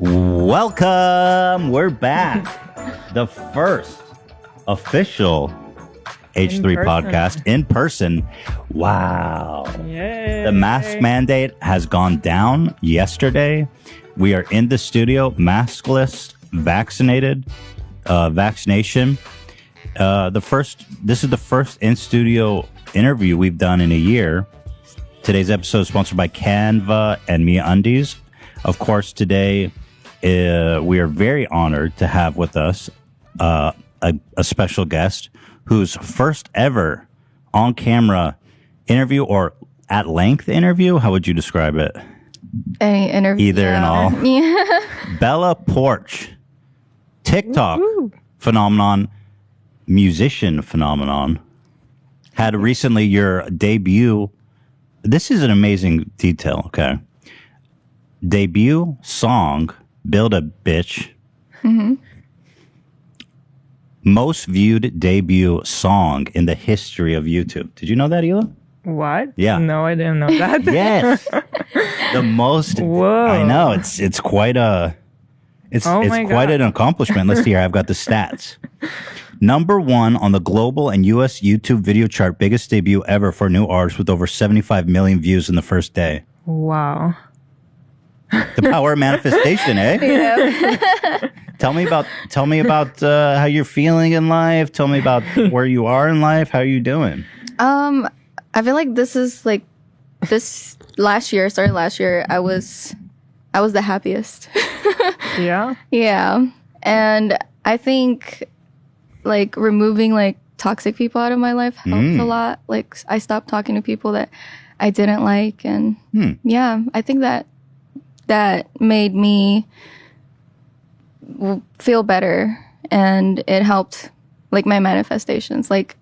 Welcome. We're back. The first official H3 podcast in person. Wow. Yay. The mask mandate has gone down yesterday. We are in the studio, maskless, vaccinated, vaccination. This is the first in-studio interview we've done in a year. Today's episode is sponsored by Canva and MeUndies. Of course, today we are very honored to have with us a special guest whose first ever on-camera interview or at-length interview. How would you describe it? Any interview. Either and all. Yeah. Bella Poarch, TikTok phenomenon, musician phenomenon, had recently your debut. This is an amazing detail, okay? Debut song, Build a Bitch. Mm-hmm. Most viewed debut song in the history of YouTube. Did you know that, Hila? What? Yeah. No, I didn't know that. Yes. The most. Whoa. I know. It's quite a. It's quite an accomplishment. Let's see here. I've got the stats. Number one on the global and U.S. YouTube video chart, biggest debut ever for a new artist with over 75 million views in the first day. Wow. The power of manifestation, eh? Yeah. Tell me about how you're feeling in life. Tell me about where you are in life. How are you doing? I feel like this started last year. I was the happiest. Yeah. Yeah. And I think like removing like toxic people out of my life helped a lot. Like I stopped talking to people that I didn't like, and yeah, I think that made me feel better, and it helped like my manifestations. Like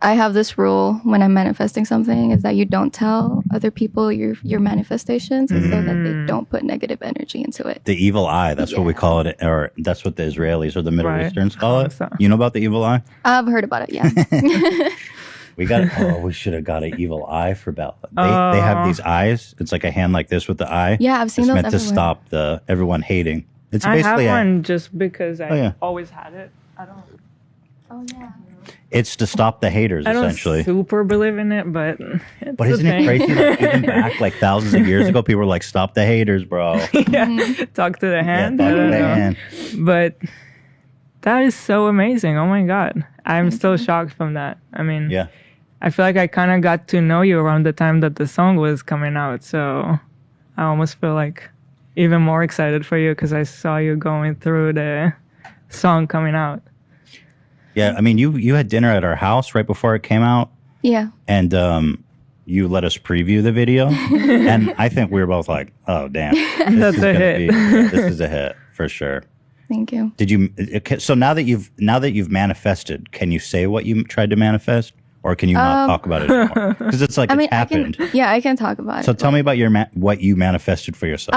I have this rule when I'm manifesting something is that you don't tell other people your manifestations, and so that they don't put negative energy into it. The evil eye, that's what we call it, or that's what the Israelis or the Middle Easterns call it. You know about the evil eye? I've heard about it, yeah. We should have got an evil eye for Bella. They have these eyes. It's like a hand like this with the eye. Yeah, I've seen those everywhere. It's meant to stop everyone hating. It's basically I have one just because I always had it. I don't. Oh yeah. It's to stop the haters, essentially. I don't super believe in it, but isn't it crazy that even back like thousands of years ago, people were like, "Stop the haters, bro." Yeah, talk to the hand. Yeah, talk to the hand. But that is so amazing. Oh my God, I'm still shocked from that. I mean, yeah. I feel like I kind of got to know you around the time that the song was coming out, so I almost feel like even more excited for you because I saw you going through the song coming out. Yeah, I mean, you had dinner at our house right before it came out. Yeah. And you let us preview the video. And I think we were both like, oh, damn. That's a hit. This is a hit for sure. Thank you. Did you? So now that you've manifested, can you say what you tried to manifest? Or can you not talk about it anymore? Because it's like it's happened. I can talk about it. So tell me about what you manifested for yourself.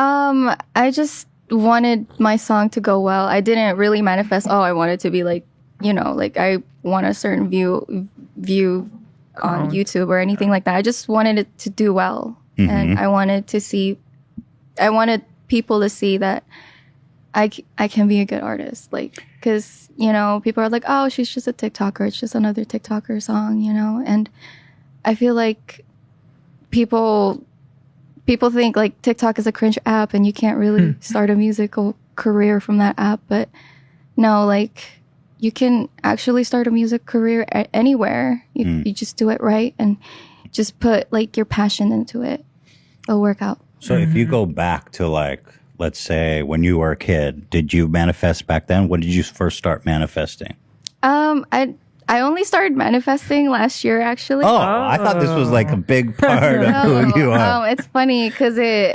I just wanted my song to go well. I didn't really manifest, I want it to be like, like I want a certain view on YouTube or anything like that. I just wanted it to do well. Mm-hmm. And I wanted people to see that I can be a good artist. Like, because, people are like, oh, she's just a TikToker. It's just another TikToker song, And I feel like people think like TikTok is a cringe app and you can't really start a musical career from that app. But no, like you can actually start a music career anywhere if you just do it right and just put like your passion into it. It'll work out. So if you go back to like, let's say when you were a kid, did you manifest back then? When did you first start manifesting? I only started manifesting last year, actually. Oh, I thought this was like a big part of who you are. It's funny because I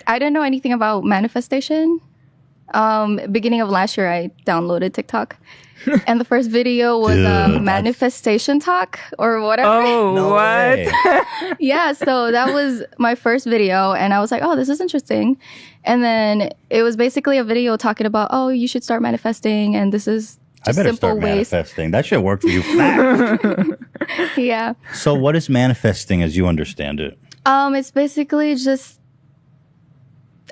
didn't know anything about manifestation. Beginning of last year, I downloaded TikTok. And the first video was manifestation talk or whatever. Oh, no what? Yeah, so that was my first video. And I was like, oh, this is interesting. And then it was basically a video talking about, oh, you should start manifesting. And this is just I better simple start ways. Manifesting. That should work for you fast. Yeah. So what is manifesting as you understand it? It's basically just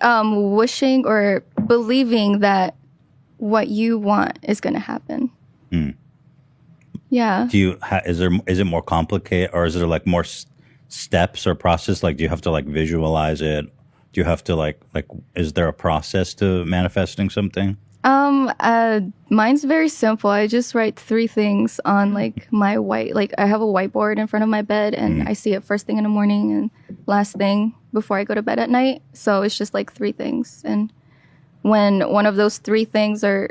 wishing or believing that what you want is going to happen. Yeah. Do you is it more complicated, or is there like more steps or process? Like, do you have to like visualize it? Do you have to like is there a process to manifesting something? Mine's very simple. I just write 3 things on like my I have a whiteboard in front of my bed, and I see it first thing in the morning and last thing before I go to bed at night. So it's just like 3 things. And when one of those 3 things are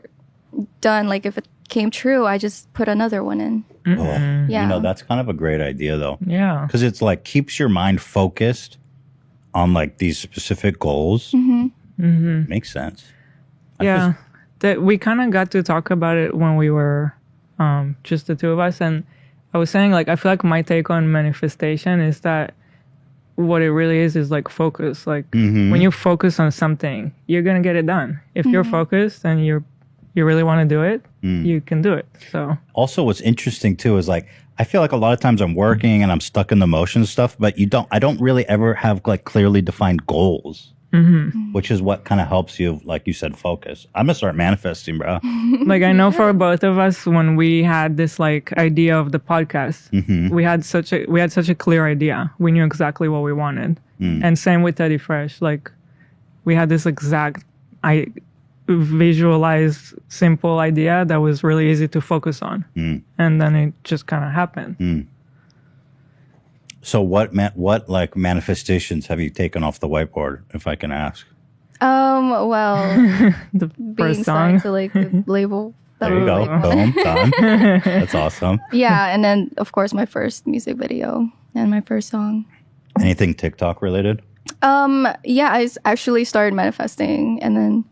done, like if it came true, I just put another one in. Oh, Yeah. that's kind of a great idea though. Yeah. Because it's like keeps your mind focused on like these specific goals. Makes sense. Yeah. We kind of got to talk about it when we were just the 2 of us. And I was saying, like, I feel like my take on manifestation is that what it really is like focus. Like when you focus on something, you're going to get it done. If you're focused and you really want to do it, you can do it. So Also, what's interesting too is like I feel like a lot of times I'm working and I'm stuck in the motion stuff, but I don't really ever have like clearly defined goals, which is what kind of helps you, like you said, focus. I'm gonna start manifesting, bro. like I know for both of us, when we had this like idea of the podcast, we had such a clear idea. We knew exactly what we wanted. And same with Teddy Fresh. Like we had this exact visualized simple idea that was really easy to focus on, and then it just kind of happened. So what like manifestations have you taken off the whiteboard, if I can ask? Well, The being first signed song. to like the label. that There you was, go. like- Boom, done. That's awesome. Yeah, and then of course my first music video and my first song. Anything TikTok related? Yeah, I actually started manifesting, and then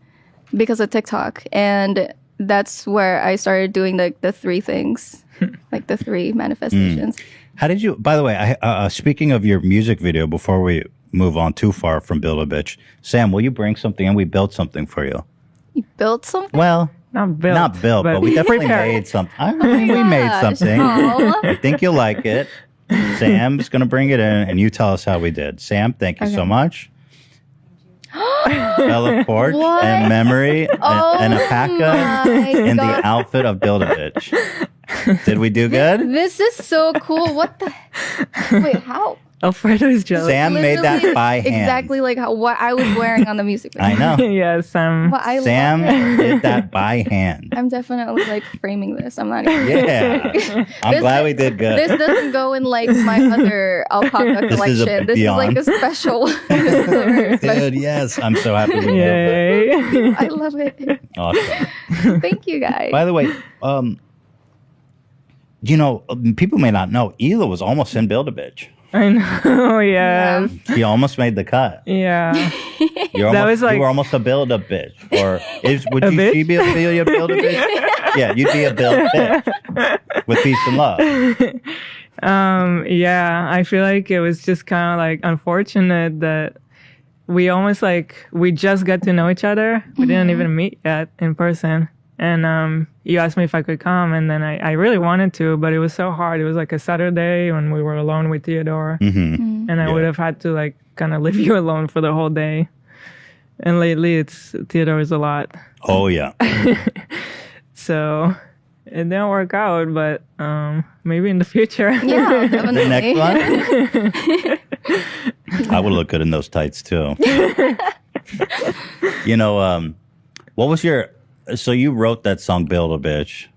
because of TikTok, and that's where I started doing the 3 things, like the 3 manifestations. How did you, by the way, speaking of your music video, before we move on too far from Build a Bitch, Sam, will you bring something in? We built something for you. You built something? Well, Not built. not built, but we definitely made something. We made Gosh. something. Aw. I think you'll like it. Sam's going to bring it in, and you tell us how we did. Sam, thank you so Okay. much. Bella Poarch What? and Memory and Alpaca my in the God. outfit of Build a Bitch. Did we do good? This is so cool. What the? Wait, how? Alfredo is jealous. Sam made that Literally by hand. Exactly like what I was wearing on the music video. I know. Yeah, Sam. But I Sam love it. did that by hand. I'm definitely like framing this. I'm not even. Yeah. I'm This- glad we did good. This doesn't go in like my other alpaca This is a collection. This is like beyond. a special. This is a very special. Dude, yes. I'm so happy we did Yay. I love it. that. Awesome. Thank you guys. By the way, people may not know, Hila was almost in Build a Bitch. I know, yes. He almost made the cut. Yeah. You was like- were almost a Build a Bitch. Or would A you bitch? she be a Build a Bitch? Yeah, you'd be a Build Bitch with peace and love. Yeah, I feel like it was just kind of like unfortunate that we almost like, we just got to know each other. We didn't even meet yet in person. And you asked me if I could come, and then I really wanted to, but it was so hard. It was like a Saturday when we were alone with Theodore, and I would have had to like kind of leave you alone for the whole day. And lately, Theodore is a lot, Oh, yeah. so it didn't work out. But maybe in the future. Yeah, The definitely. next one? I would look good in those tights, too. What was your... So you wrote that song, Build a Bitch.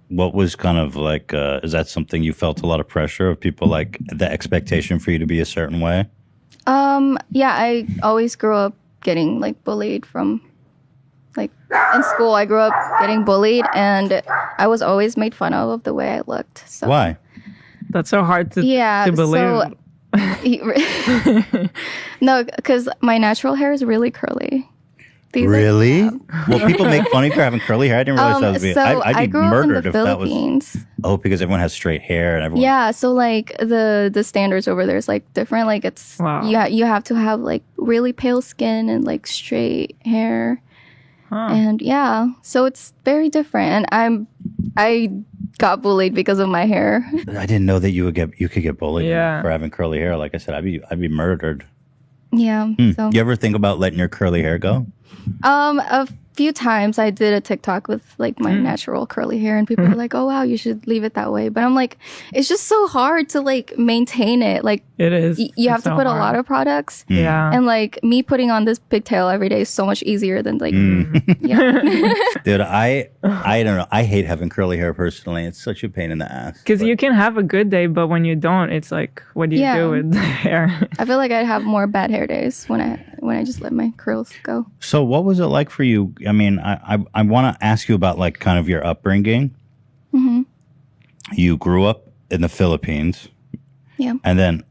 What was kind of like, is that something you felt a lot of pressure of people, like the expectation for you to be a certain way? Yeah, I always grew up getting like bullied from like in school. I grew up getting bullied, and I was always made fun of the way I looked. So Why? That's so hard to yeah, believe. so no, because my natural hair is really curly. These are- Really? Well, people make fun of you for having curly hair. I didn't realize that was so I'd I be grew up in murdered the if that was. Philippines. Oh, because everyone has straight hair and everyone. Yeah, so like the standards over there is like different. Like it's Wow. you have to have like really pale skin and like straight hair, and yeah, so it's very different. And I got bullied because of my hair. I didn't know that you could get bullied Yeah. for having curly hair. Like I said, I'd be murdered. Yeah. So You ever think about letting your curly hair go? a few times I did a TikTok with like my natural curly hair, and people were like, "Oh wow, you should leave it that way." But I'm like, it's just so hard to like maintain it. Like It is. you have It's to so put a hard. lot of products. Yeah. And like me putting on this pigtail every day is so much easier than like yeah. Dude, I don't know. I hate having curly hair personally. It's such a pain in the ass. Because But- you can have a good day, but when you don't, it's like, what do you Yeah. do with the hair? I feel like I'd have more bad hair days when I just let my curls go. So what was it like for you? I mean, I want to ask you about like kind of your upbringing. Mm-hmm. You grew up in the Philippines. Yeah. And then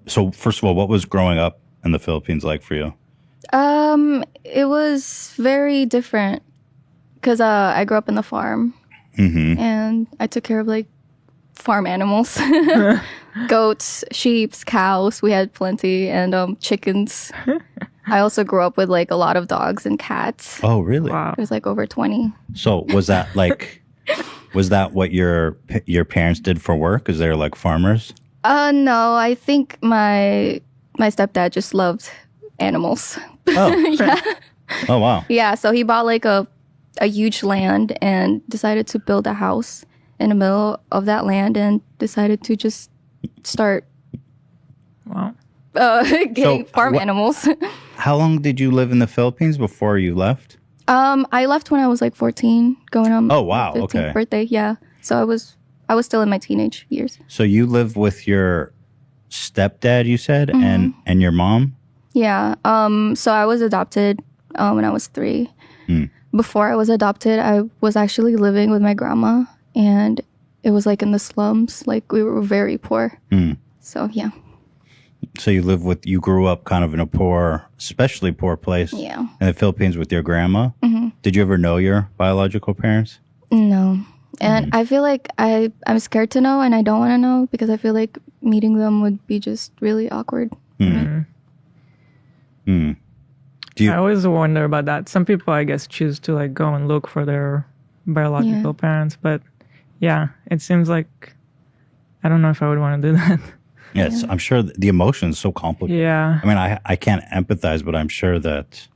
so first of all, what was growing up in the Philippines like for you? It was very different because I grew up in the farm Mm-hmm. and I took care of like farm animals, goats, sheep, cows. We had plenty, and chickens. I also grew up with like a lot of dogs and cats. Oh, really? Wow. There's like over 20. So was that like, was that what your parents did for work? Because they're like farmers? No, I think my stepdad just loved animals. Oh, Yeah. oh wow. Yeah, so he bought like a huge land and decided to build a house in the middle of that land and decided to just start Wow. getting farm what- animals. How long did you live in the Philippines before you left? I left when I was like 14, going on Oh, wow, my 15th okay. birthday. Yeah. So I was still in my teenage years. So you live with your stepdad, you said, and your mom? Yeah. So I was adopted when I was 3. Before I was adopted, I was actually living with my grandma, and it was like in the slums. Like we were very poor. So yeah. So you grew up kind of in a poor, especially poor place Yeah. in the Philippines with your grandma. Did you ever know your biological parents? No. And I feel like I'm scared to know, and I don't want to know because I feel like meeting them would be just really awkward. Do you? I always wonder about that. Some people, I guess, choose to like go and look for their biological parents, but yeah, it seems like I don't know if I would want to do that. Yes, I'm sure the emotion is so complicated. Yeah. I mean, I can't empathize, but I'm sure that.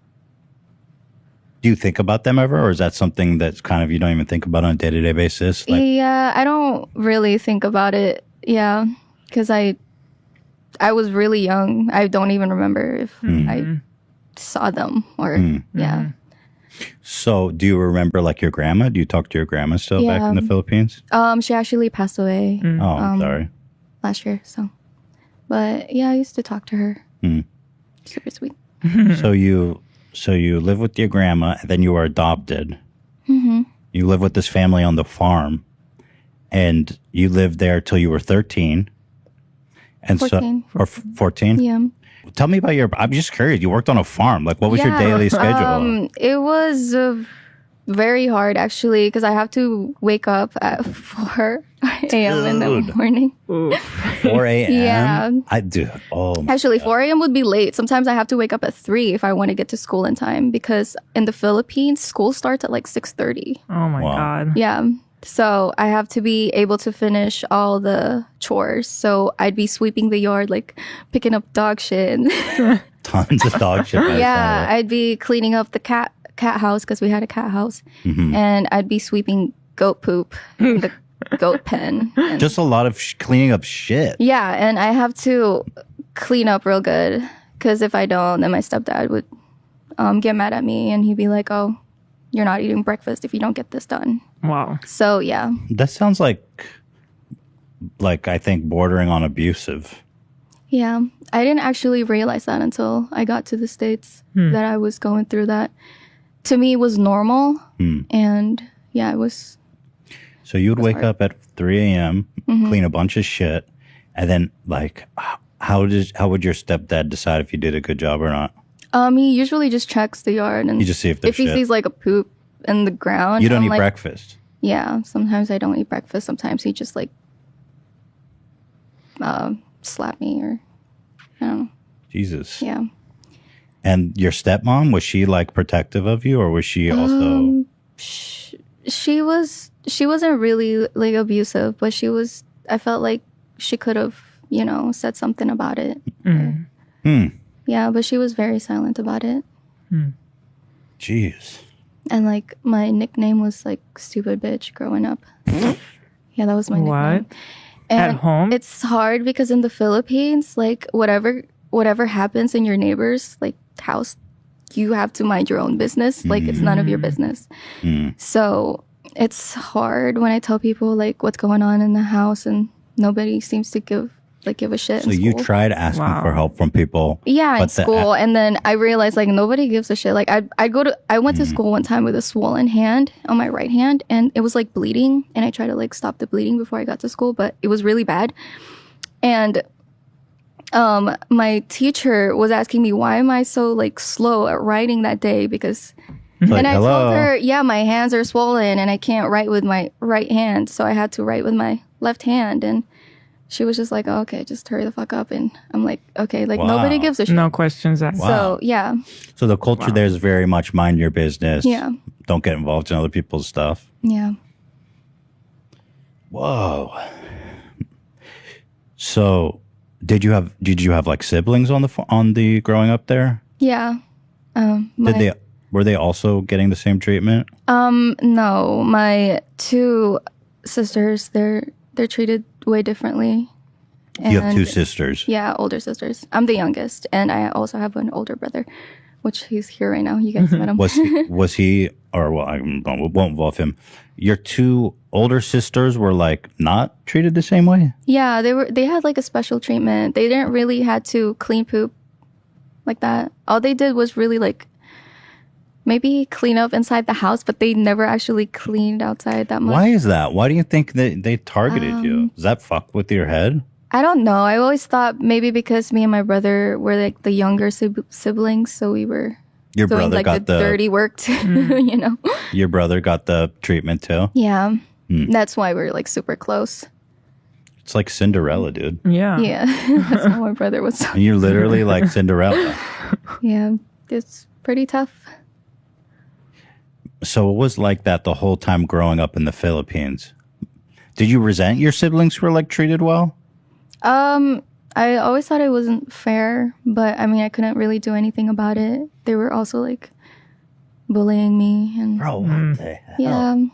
Do you think about them ever, or is that something that's kind of you don't even think about on a day-to-day basis? Like, Yeah, I don't really think about it. Yeah, because I was really young. I don't even remember if I saw them or yeah. so, do you remember like your grandma? Do you talk to your grandma still back in the Yeah. Philippines? She actually passed away Oh, I'm sorry. last year. So, but yeah, I used to talk to her. Super sweet. So you live with your grandma, and then you were adopted. You live with this family on the farm, and you lived there till you were 13. And 14. or 14? Yeah. Tell me about I'm just curious. You worked on a farm. Like, what was your Yeah, daily schedule? It was very hard actually because I have to wake up at 4 a.m. in the Dude. morning. 4 a.m.? Yeah. I do. Oh, my Actually, 4 a.m. would be late. Sometimes I have to wake up at 3 if I want to get to school in time because in the Philippines, school starts at like 6:30. Oh my Wow. God. Yeah. So I have to be able to finish all the chores. So I'd be sweeping the yard, like picking up dog shit. tons of dog shit. by the Yeah, sound of it. I'd be cleaning up the cat house because we had a cat house, and I'd be sweeping goat poop in the goat pen. And Just a lot of cleaning up shit. yeah, and I have to clean up real good because if I don't, then my stepdad would get mad at me, and he'd be like, "Oh, you're not eating breakfast if you don't get this done." Wow. So yeah, That sounds like I think bordering on abusive. yeah. I didn't actually realize that until I got to the States that I was going through that. To me, it was normal, and yeah, it was. So you'd wake hard. up at 3 a.m., clean a bunch of shit, and then like, how would your stepdad decide if you did a good job or not? He usually just checks the yard, and You just see if there's if he shit. sees like a poop in the ground, You don't I'm eat like, breakfast. Yeah, sometimes I don't eat breakfast. Sometimes he just like slap me or I don't know. Jesus. Yeah. And your stepmom, was she like protective of you, or was she also? She wasn't really like abusive, but she was. I felt like she could have, said something about it. Yeah, but she was very silent about it. Jeez. And like my nickname was like stupid bitch growing up. Yeah, that was my nickname. And At home? it's hard because in the Philippines, like whatever happens in your neighbor's like house, you have to mind your own business. Like it's none of your business. So it's hard when I tell people like what's going on in the house and nobody seems to give a shit So in you school. tried asking for help from people. Yeah, in but school. And then I realized like nobody gives a shit. Like I went to school one time with a swollen hand on my right hand and it was like bleeding. And I tried to like stop the bleeding before I got to school, but it was really bad. And my teacher was asking me, why am I so like slow at writing that day? Because Like, and I hello. told her, yeah, my hands are swollen and I can't write with my right hand. So I had to write with my left hand. And she was just like, oh, okay, just hurry the fuck up. And I'm like, okay, like nobody gives a shit. No questions asked. So yeah. So the culture there is very much mind your business. Yeah. Don't get involved in other people's stuff. Yeah. Whoa. So did you have like siblings on the growing up there? Yeah. Were they also getting the same treatment? No, my two sisters, they're treated way differently. You have two And- sisters. Yeah, older sisters. I'm the youngest, and I also have an older brother, which he's here right now. You guys met him. Was he or well, I won't involve him. Your two older sisters were like not treated the same way? Yeah, they had like a special treatment. They didn't really had to clean poop like that. All they did was really like maybe clean up inside the house, but they never actually cleaned outside that much. Why is that? Why do you think they targeted you? Does that fuck with your head? I don't know. I always thought maybe because me and my brother were like the younger siblings, so we were Your doing brother like got the dirty work too, you know? Your brother got the treatment too? Yeah. That's why we're like super close. It's like Cinderella, dude. Yeah. Yeah. That's how my brother was. And you're literally like Cinderella. Yeah. It's pretty tough. So it was like that the whole time growing up in the Philippines. Did you resent your siblings who were like treated well? I always thought it wasn't fair, but I mean, I couldn't really do anything about it. They were also like bullying me and Bro, what the hell? yeah.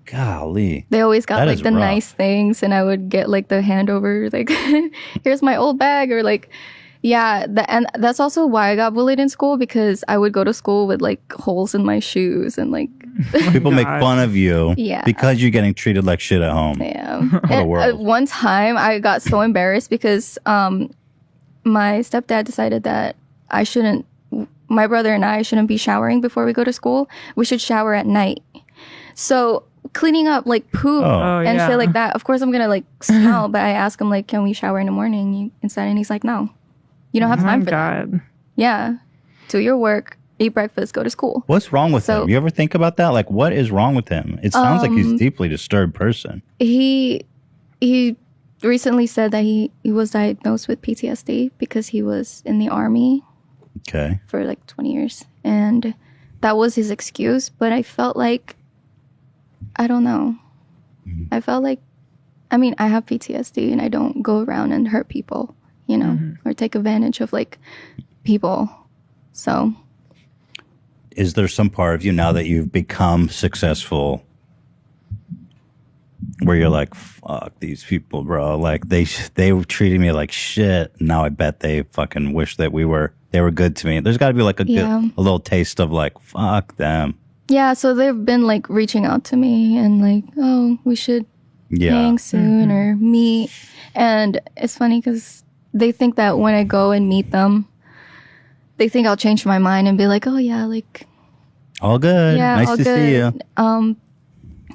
Golly. They always got That like is the rough. nice things and I would get like the handover, like, here's my old bag or like, yeah. And that's also why I got bullied in school because I would go to school with like holes in my shoes and like, People make God. fun of you Yeah. because you're getting treated like shit at home. yeah. What a And, world. one time I got so embarrassed because my stepdad decided that my brother and I shouldn't be showering before we go to school. We should shower at night. So cleaning up like poop Oh. and yeah. shit like that. Of course, I'm gonna like smell, but I ask him like, "Can we shower in the morning instead?" And he's like, "No, you don't have Oh my time for that. God. Yeah, do your work, eat breakfast, go to school." What's wrong with So- him? You ever think about that? Like, what is wrong with him? It sounds like he's a deeply disturbed person. He recently said that he was diagnosed with PTSD because he was in the army Okay. for like 20 years, and that was his excuse. But I felt like, I don't know. I felt like, I mean, I have PTSD and I don't go around and hurt people, you know, or take advantage of like people. So, Is there some part of you now that you've become successful where you're like, fuck these people, bro? Like they were treating me like shit. Now I bet they fucking wish that they were good to me. There's got to be like Yeah. a little taste of like, fuck them. yeah, so they've been like reaching out to me and like, oh, we should Yeah. hang soon or meet. And it's funny because they think that when I go and meet them, they think I'll change my mind and be like, oh yeah, like, All good. yeah, Nice all to good. see you.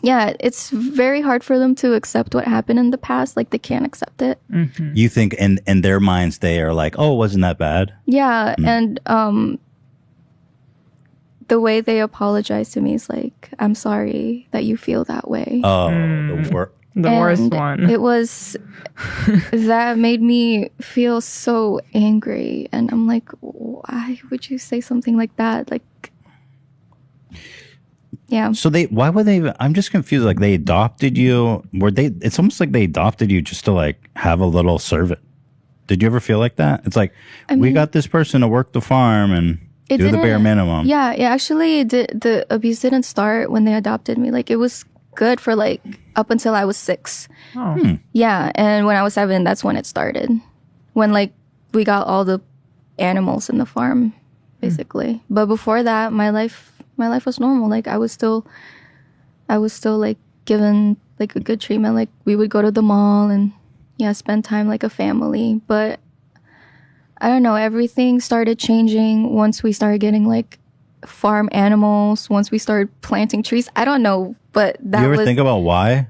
Yeah, it's very hard for them to accept what happened in the past. Like they can't accept it. You think in their minds they are like, oh, it wasn't that bad? Yeah, and the way they apologize to me is like, I'm sorry that you feel that way. Oh, the work. The And worst one. It was that made me feel so angry, and I'm like, why would you say something like that? Like, yeah, So why would they? I'm just confused. Like they adopted you. It's almost like they adopted you just to like have a little servant. Did you ever feel like that? It's like, I we mean- got this person to work the farm and It do the bare didn't- minimum. Yeah, actually, the abuse didn't start when they adopted me. Like, it was good for like up until I was 6. Oh. Yeah, and when I was 7, that's when it started. When like we got all the animals in the farm, basically. But before that, my life was normal. Like, I was still like given like a good treatment. Like, we would go to the mall and spend time like a family. But I don't know, everything started changing once we started getting like farm animals, once we started planting trees. I don't know, but that You ever was think about why?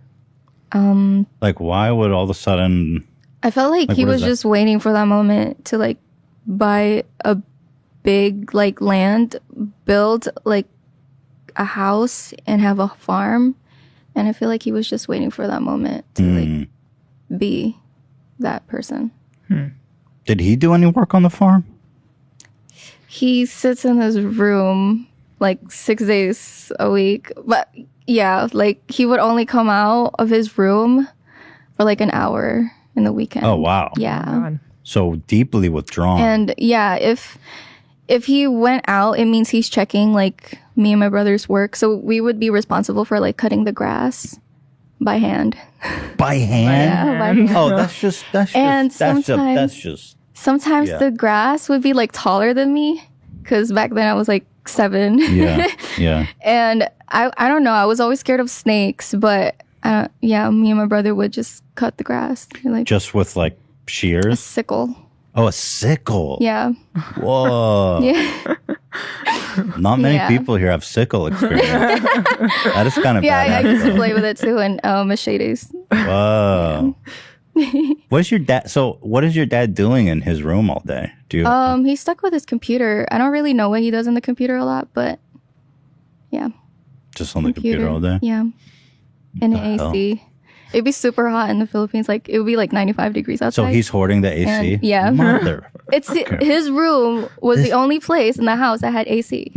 Like, why would all of a sudden... I felt like he what is was that? just waiting for that moment to like buy a big like land, build like a house and have a farm. And I feel like he was just waiting for that moment to like be that person. Did he do any work on the farm? He sits in his room like 6 days a week. But yeah, like he would only come out of his room for like an hour in the weekend. Oh, wow. Yeah. God. So deeply withdrawn. And yeah, if he went out, it means he's checking like me and my brother's work. So we would be responsible for like cutting the grass by hand. By hand? Yeah, by hand. Oh, that's just And that's sometimes- just Sometimes Yeah. the grass would be like taller than me because back then I was like 7. yeah. And I don't know. I was always scared of snakes, but me and my brother would just cut the grass. Like Just with like a shears. sickle. Oh, a sickle. Yeah. Whoa. Yeah. Not many Yeah. people here have sickle experience. That is kind of Yeah, I badass. used to play with it too and machetes. Whoa. What is your dad doing in his room all day? Do you He's stuck with his computer. I don't really know what he does in the computer a lot, but yeah. just on the computer all day? Yeah. And The an hell? AC. It'd be super hot in the Philippines. Like it would be like 95 degrees outside. So he's hoarding the AC? And- yeah. Mother. It's his room was the only place in the house that had AC.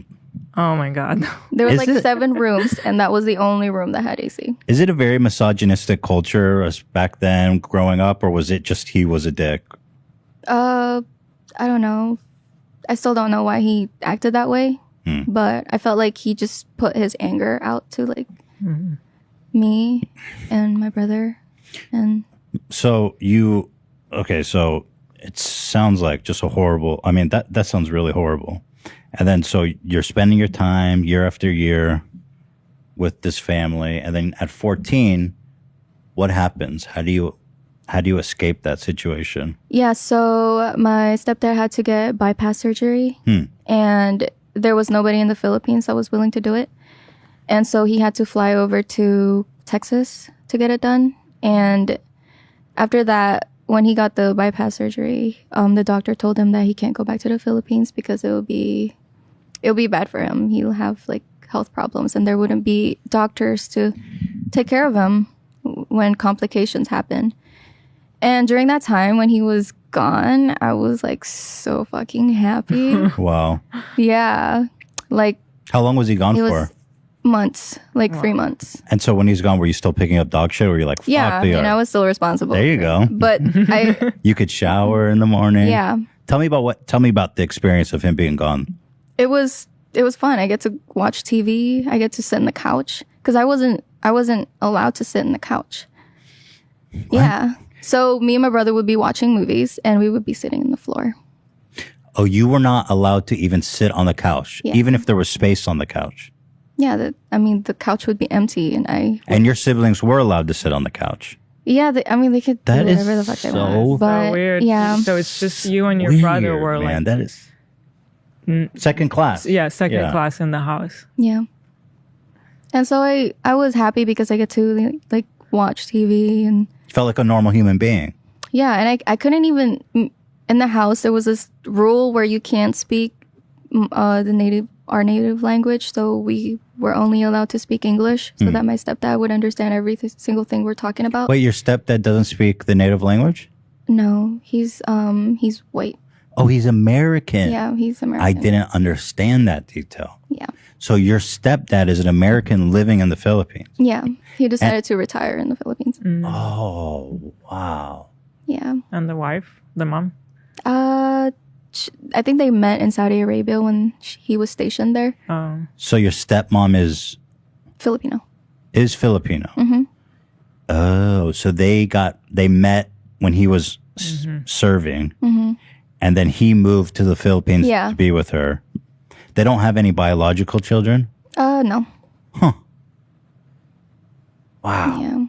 Oh my God. There was Is like it- 7 rooms, and that was the only room that had AC. Is it a very misogynistic culture as back then growing up, or was it just he was a dick? I don't know. I still don't know why he acted that way, but I felt like he just put his anger out to like me and my brother, and So so it sounds like just a horrible, I mean, that sounds really horrible. And then so you're spending your time year after year with this family. And then at 14, what happens? How do you escape that situation? yeah. So my stepdad had to get bypass surgery, and there was nobody in the Philippines that was willing to do it, and so he had to fly over to Texas to get it done. And after that, when he got the bypass surgery, the doctor told him that he can't go back to the Philippines because it'll be bad for him. He'll have like health problems, and there wouldn't be doctors to take care of him when complications happen. And during that time when he was gone, I was like so fucking happy. Wow. Yeah, like How long was he gone it for? was months, like 3 months. And so when he's gone, were you still picking up dog shit? Or were you like, fuck Yeah, the and I earth? was still responsible. There you go. But I, You could shower in the morning. yeah, Tell me about the experience of him being gone. it was fun. I get to watch TV. I get to sit in the couch because I wasn't allowed to sit in the couch. Yeah. So me and my brother would be watching movies, and we would be sitting on the floor. Oh, you were not allowed to even sit on the couch, Yeah. even if there was space on the couch. Yeah, the couch would be empty, and And your siblings were allowed to sit on the couch. yeah, they could That do is whatever the fuck they so- want. But So weird. yeah, So it's just you and your Weird, brother were man. like, That is second class. second Yeah. class in the house. yeah. And so I was happy because I get to like watch TV and Felt like a normal human being. yeah, and I couldn't even in the house. There was this rule where you can't speak our native language, so we were only allowed to speak English, so that my stepdad would understand every single thing we're talking about. Wait, your stepdad doesn't speak the native language? No, he's white. Oh, he's American. Yeah, he's American. I didn't understand that detail. Yeah, So your stepdad is an American living in the Philippines. yeah. He decided to retire in the Philippines. Oh, wow. Yeah. And the wife, The mom? I think they met in Saudi Arabia when he was stationed there. Oh. So your stepmom is Filipino. Filipino. Mm-hmm. Oh, so they met when he was serving, and then he moved to the Philippines to be with her. They don't have any biological children? No. Huh. Wow. Yeah.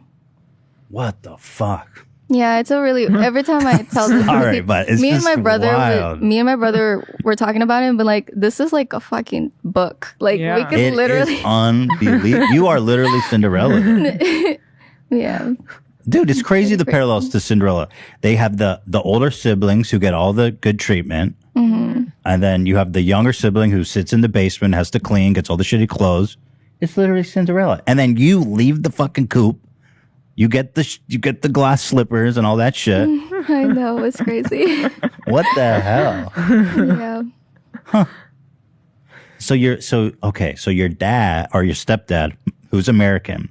What the fuck? Yeah, it's a really. Every time I tell this, Sorry, but it's me and just my brother, wild. me and my brother were talking about it, but like this is like a fucking book. Like we Yeah. could It literally. is unbelievable. You are literally Cinderella. Yeah. Dude, it's crazy the parallels to Cinderella. They have the older siblings who get all the good treatment. And then you have the younger sibling who sits in the basement, has to clean, gets all the shitty clothes. It's literally Cinderella. And then you leave the fucking coop. You get the glass slippers and all that shit. I know, it's crazy. What the hell? Yeah. So your dad or your stepdad, who's American,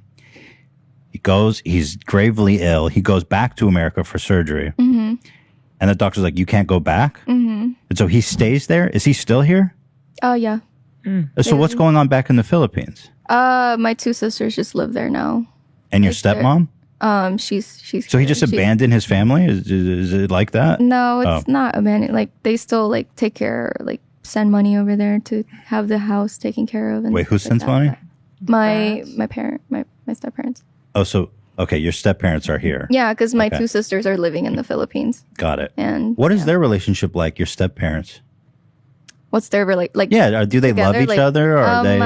he's gravely ill. He goes back to America for surgery. And the doctor's like, you can't go back? And so he stays there? Is he still here? Oh yeah. So what's going on back in the Philippines? My two sisters just live there now. And your stepmom? She's. So he just abandoned his family? Is it like that? No, it's not abandoned. Like they still like take care, like send money over there to have the house taken care of. And Wait, who stuff like sends that. money? My step parents. Oh, so okay, your step-parents are here. Yeah, because my two sisters are living in the Philippines. Got it. And what is their relationship like, your step-parents? What's their like? Yeah, do they love together? each other, or are they?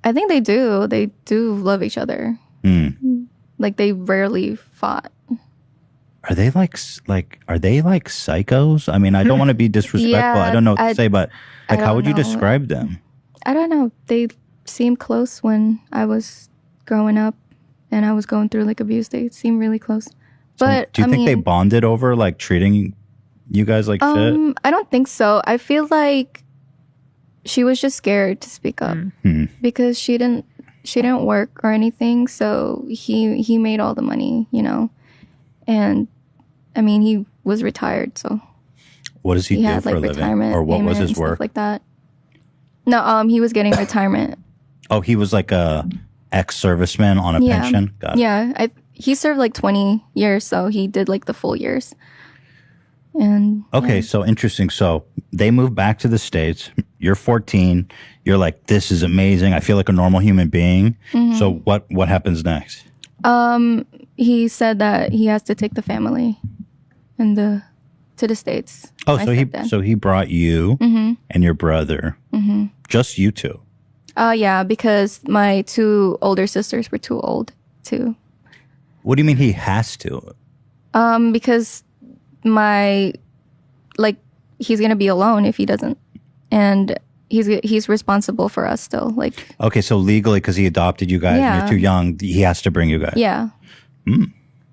I think they do. They do love each other. Like they rarely fought. Are they like psychos? I mean, I don't want to be disrespectful. Yeah, I don't know what to say, but like, how don't would you know. describe them? I don't know. They seemed close when I was growing up and I was going through like abuse. They seemed really close. But Do you think they bonded over like treating you guys like shit? I don't think so. I feel like she was just scared to speak up because she didn't work or anything. So he made all the money, you know, and I mean he was retired. So What does he do had for like a living, retirement or what was payment his and work? stuff like that. No, he was getting retirement. Oh, he was like a ex-serviceman on a pension. Got it. Yeah, he served like 20 years, so he did like the full years. And Okay, so interesting. So they moved back to the States. You're 14. You're like, this is amazing. I feel like a normal human being. So what happens next? he said that he has to take the family to the States. Oh, My so stepdad. he brought you and your brother. Just you two. Yeah, because my two older sisters were too old too. What do you mean he has to? Because he's gonna be alone if he doesn't, and he's responsible for us still. Like, Okay, so legally, because he adopted you guys and Yeah. you're too young, he has to bring you guys. yeah.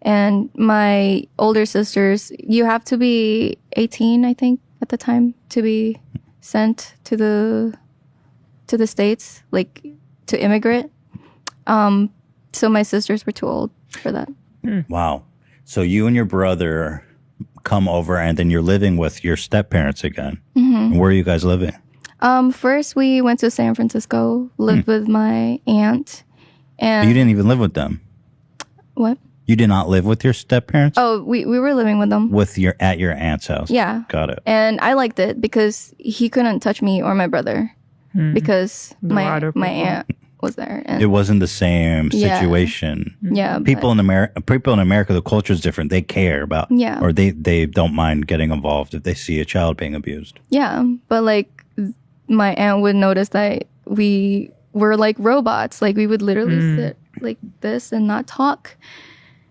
And my older sisters, you have to be 18, I think, at the time to be sent to the States, like to immigrate. So my sisters were too old for that. Wow. So you and your brother come over, and then you're living with your step-parents again. And where are you guys living? First we went to San Francisco, lived with my aunt, and You didn't even live with them. what? You did not live with your step-parents? Oh, we were living with them. At your aunt's house. Yeah. Got it. And I liked it because he couldn't touch me or my brother because my water people. aunt was there. And It wasn't the same Yeah. situation. yeah, but- People in America, the culture is different. They care about, Yeah. or they don't mind getting involved if they see a child being abused. Yeah, but like my aunt would notice that we were like robots. Like we would literally sit like this and not talk.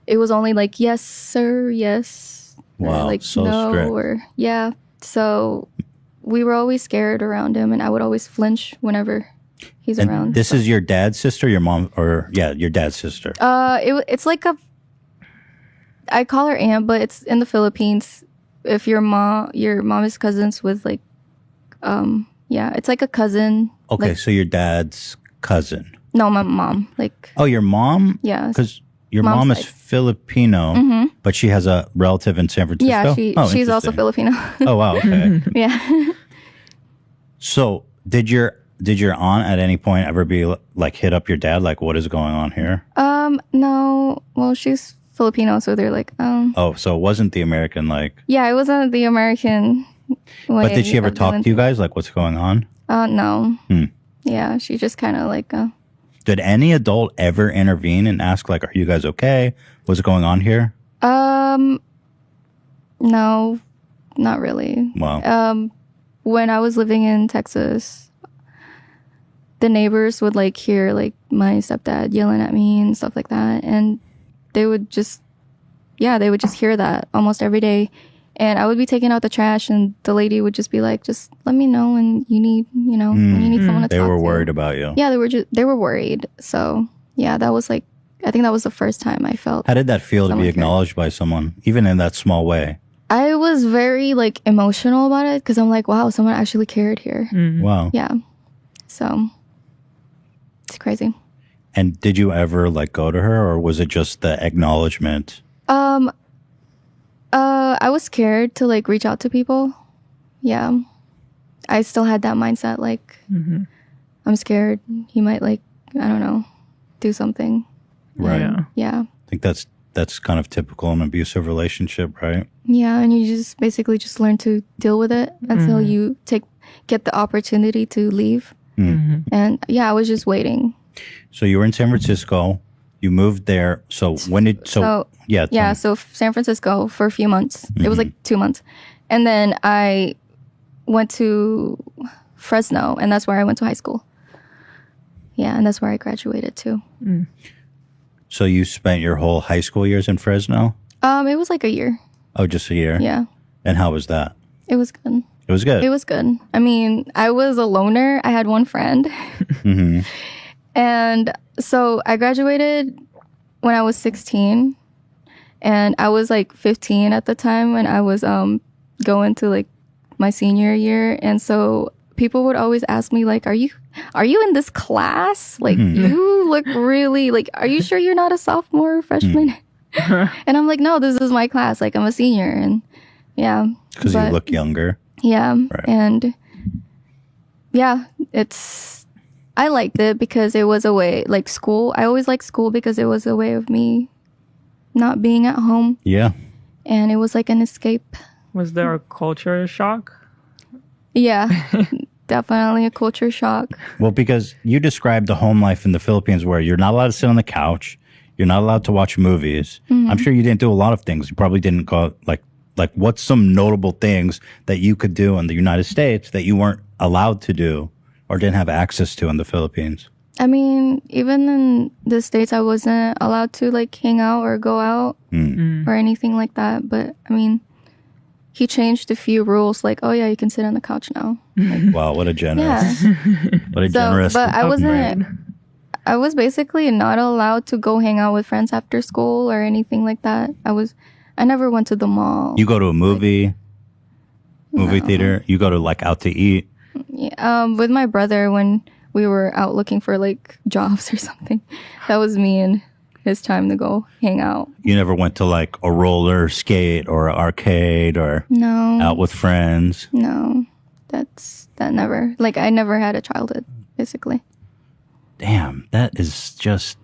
It was only like yes, sir, yes. or, Wow, like so no, strict. or yeah. So we were always scared around him, and I would always flinch whenever he's And around. this is your dad's sister, your mom, or your dad's sister. It's like I call her aunt, but it's in the Philippines. If your mom is cousins with like, yeah, it's like a cousin. Okay, like- so your dad's cousin. No, my mom. Like, Oh, your mom? yeah. Because Your mom's mom is side. Filipino, but she has a relative in San Francisco? Yeah, she's also interesting. Filipino. Oh, wow. Okay. Yeah. So did your aunt at any point ever be like hit up your dad? Like, what is going on here? No. Well, she's Filipino, so they're like, Oh, so it wasn't the American, like, yeah, it wasn't the American way. but did she ever of talk doing to you guys? Like, what's going on? No. Hmm. Yeah, she just kind of like, Did any adult ever intervene and ask, like, are you guys okay? What's going on here? no, not really. Wow. When I was living in Texas, the neighbors would like hear like my stepdad yelling at me and stuff like that, and they would just hear that almost every day. And I would be taking out the trash, and the lady would just be like, "Just let me know when you need, when you need someone to They talk were to." worried about you. Yeah, they were worried. So yeah, that was like, I think that was the first time I felt. How did that feel to someone be cared. acknowledged by someone, even in that small way? I was very like emotional about it because I'm like, wow, someone actually cared here. Wow. Yeah, so it's crazy. And did you ever like go to her, or was it just the acknowledgement? I was scared to like reach out to people. Yeah. I still had that mindset like I'm scared he might like, I don't know, do something. Right. Yeah. Yeah. I think that's kind of typical in an abusive relationship, right? Yeah, and you just basically just learn to deal with it until you get the opportunity to leave. And yeah, I was just waiting. So you were in San Francisco. You moved there. So when did yeah, tell Yeah, me. so San Francisco for a few months. It was like 2 months. And then I went to Fresno, and that's where I went to high school. Yeah, and that's where I graduated too. So you spent your whole high school years in Fresno? It was like a year. Oh, just a year? Yeah. And how was that? It was good. It was good. It was good. I mean, I was a loner. I had one friend. And so I graduated when I was 16. And I was like 15 at the time when I was going to like my senior year. And so people would always ask me like, are you in this class? Like you look really like, are you sure you're not a sophomore or freshman? And I'm like, no, this is my class. Like I'm a senior. And yeah. Because you but- look younger. Yeah. Right. And yeah, I liked it because it was a way, like school. I always liked school because it was a way of me not being at home. Yeah. And it was like an escape. Was there a culture shock? Yeah, definitely a culture shock. Well, because you described the home life in the Philippines where you're not allowed to sit on the couch. You're not allowed to watch movies. I'm sure you didn't do a lot of things. You probably didn't go like what's some notable things that you could do in the United States that you weren't allowed to do or didn't have access to in the Philippines? I mean, even in the States, I wasn't allowed to like hang out or go out or anything like that. But I mean, he changed a few rules like, oh yeah, you can sit on the couch now. Wow, what a generous, Yeah. what a generous. But I upbringing. I was basically not allowed to go hang out with friends after school or anything like that. I never went to the mall. You go to a movie theater. You go to like out to eat. Yeah, with my brother when we were out looking for like jobs or something. That was me and his time to go hang out. You never went to like a roller skate or an arcade or No. out with friends. No. That never. Like I never had a childhood, basically. Damn, that is just.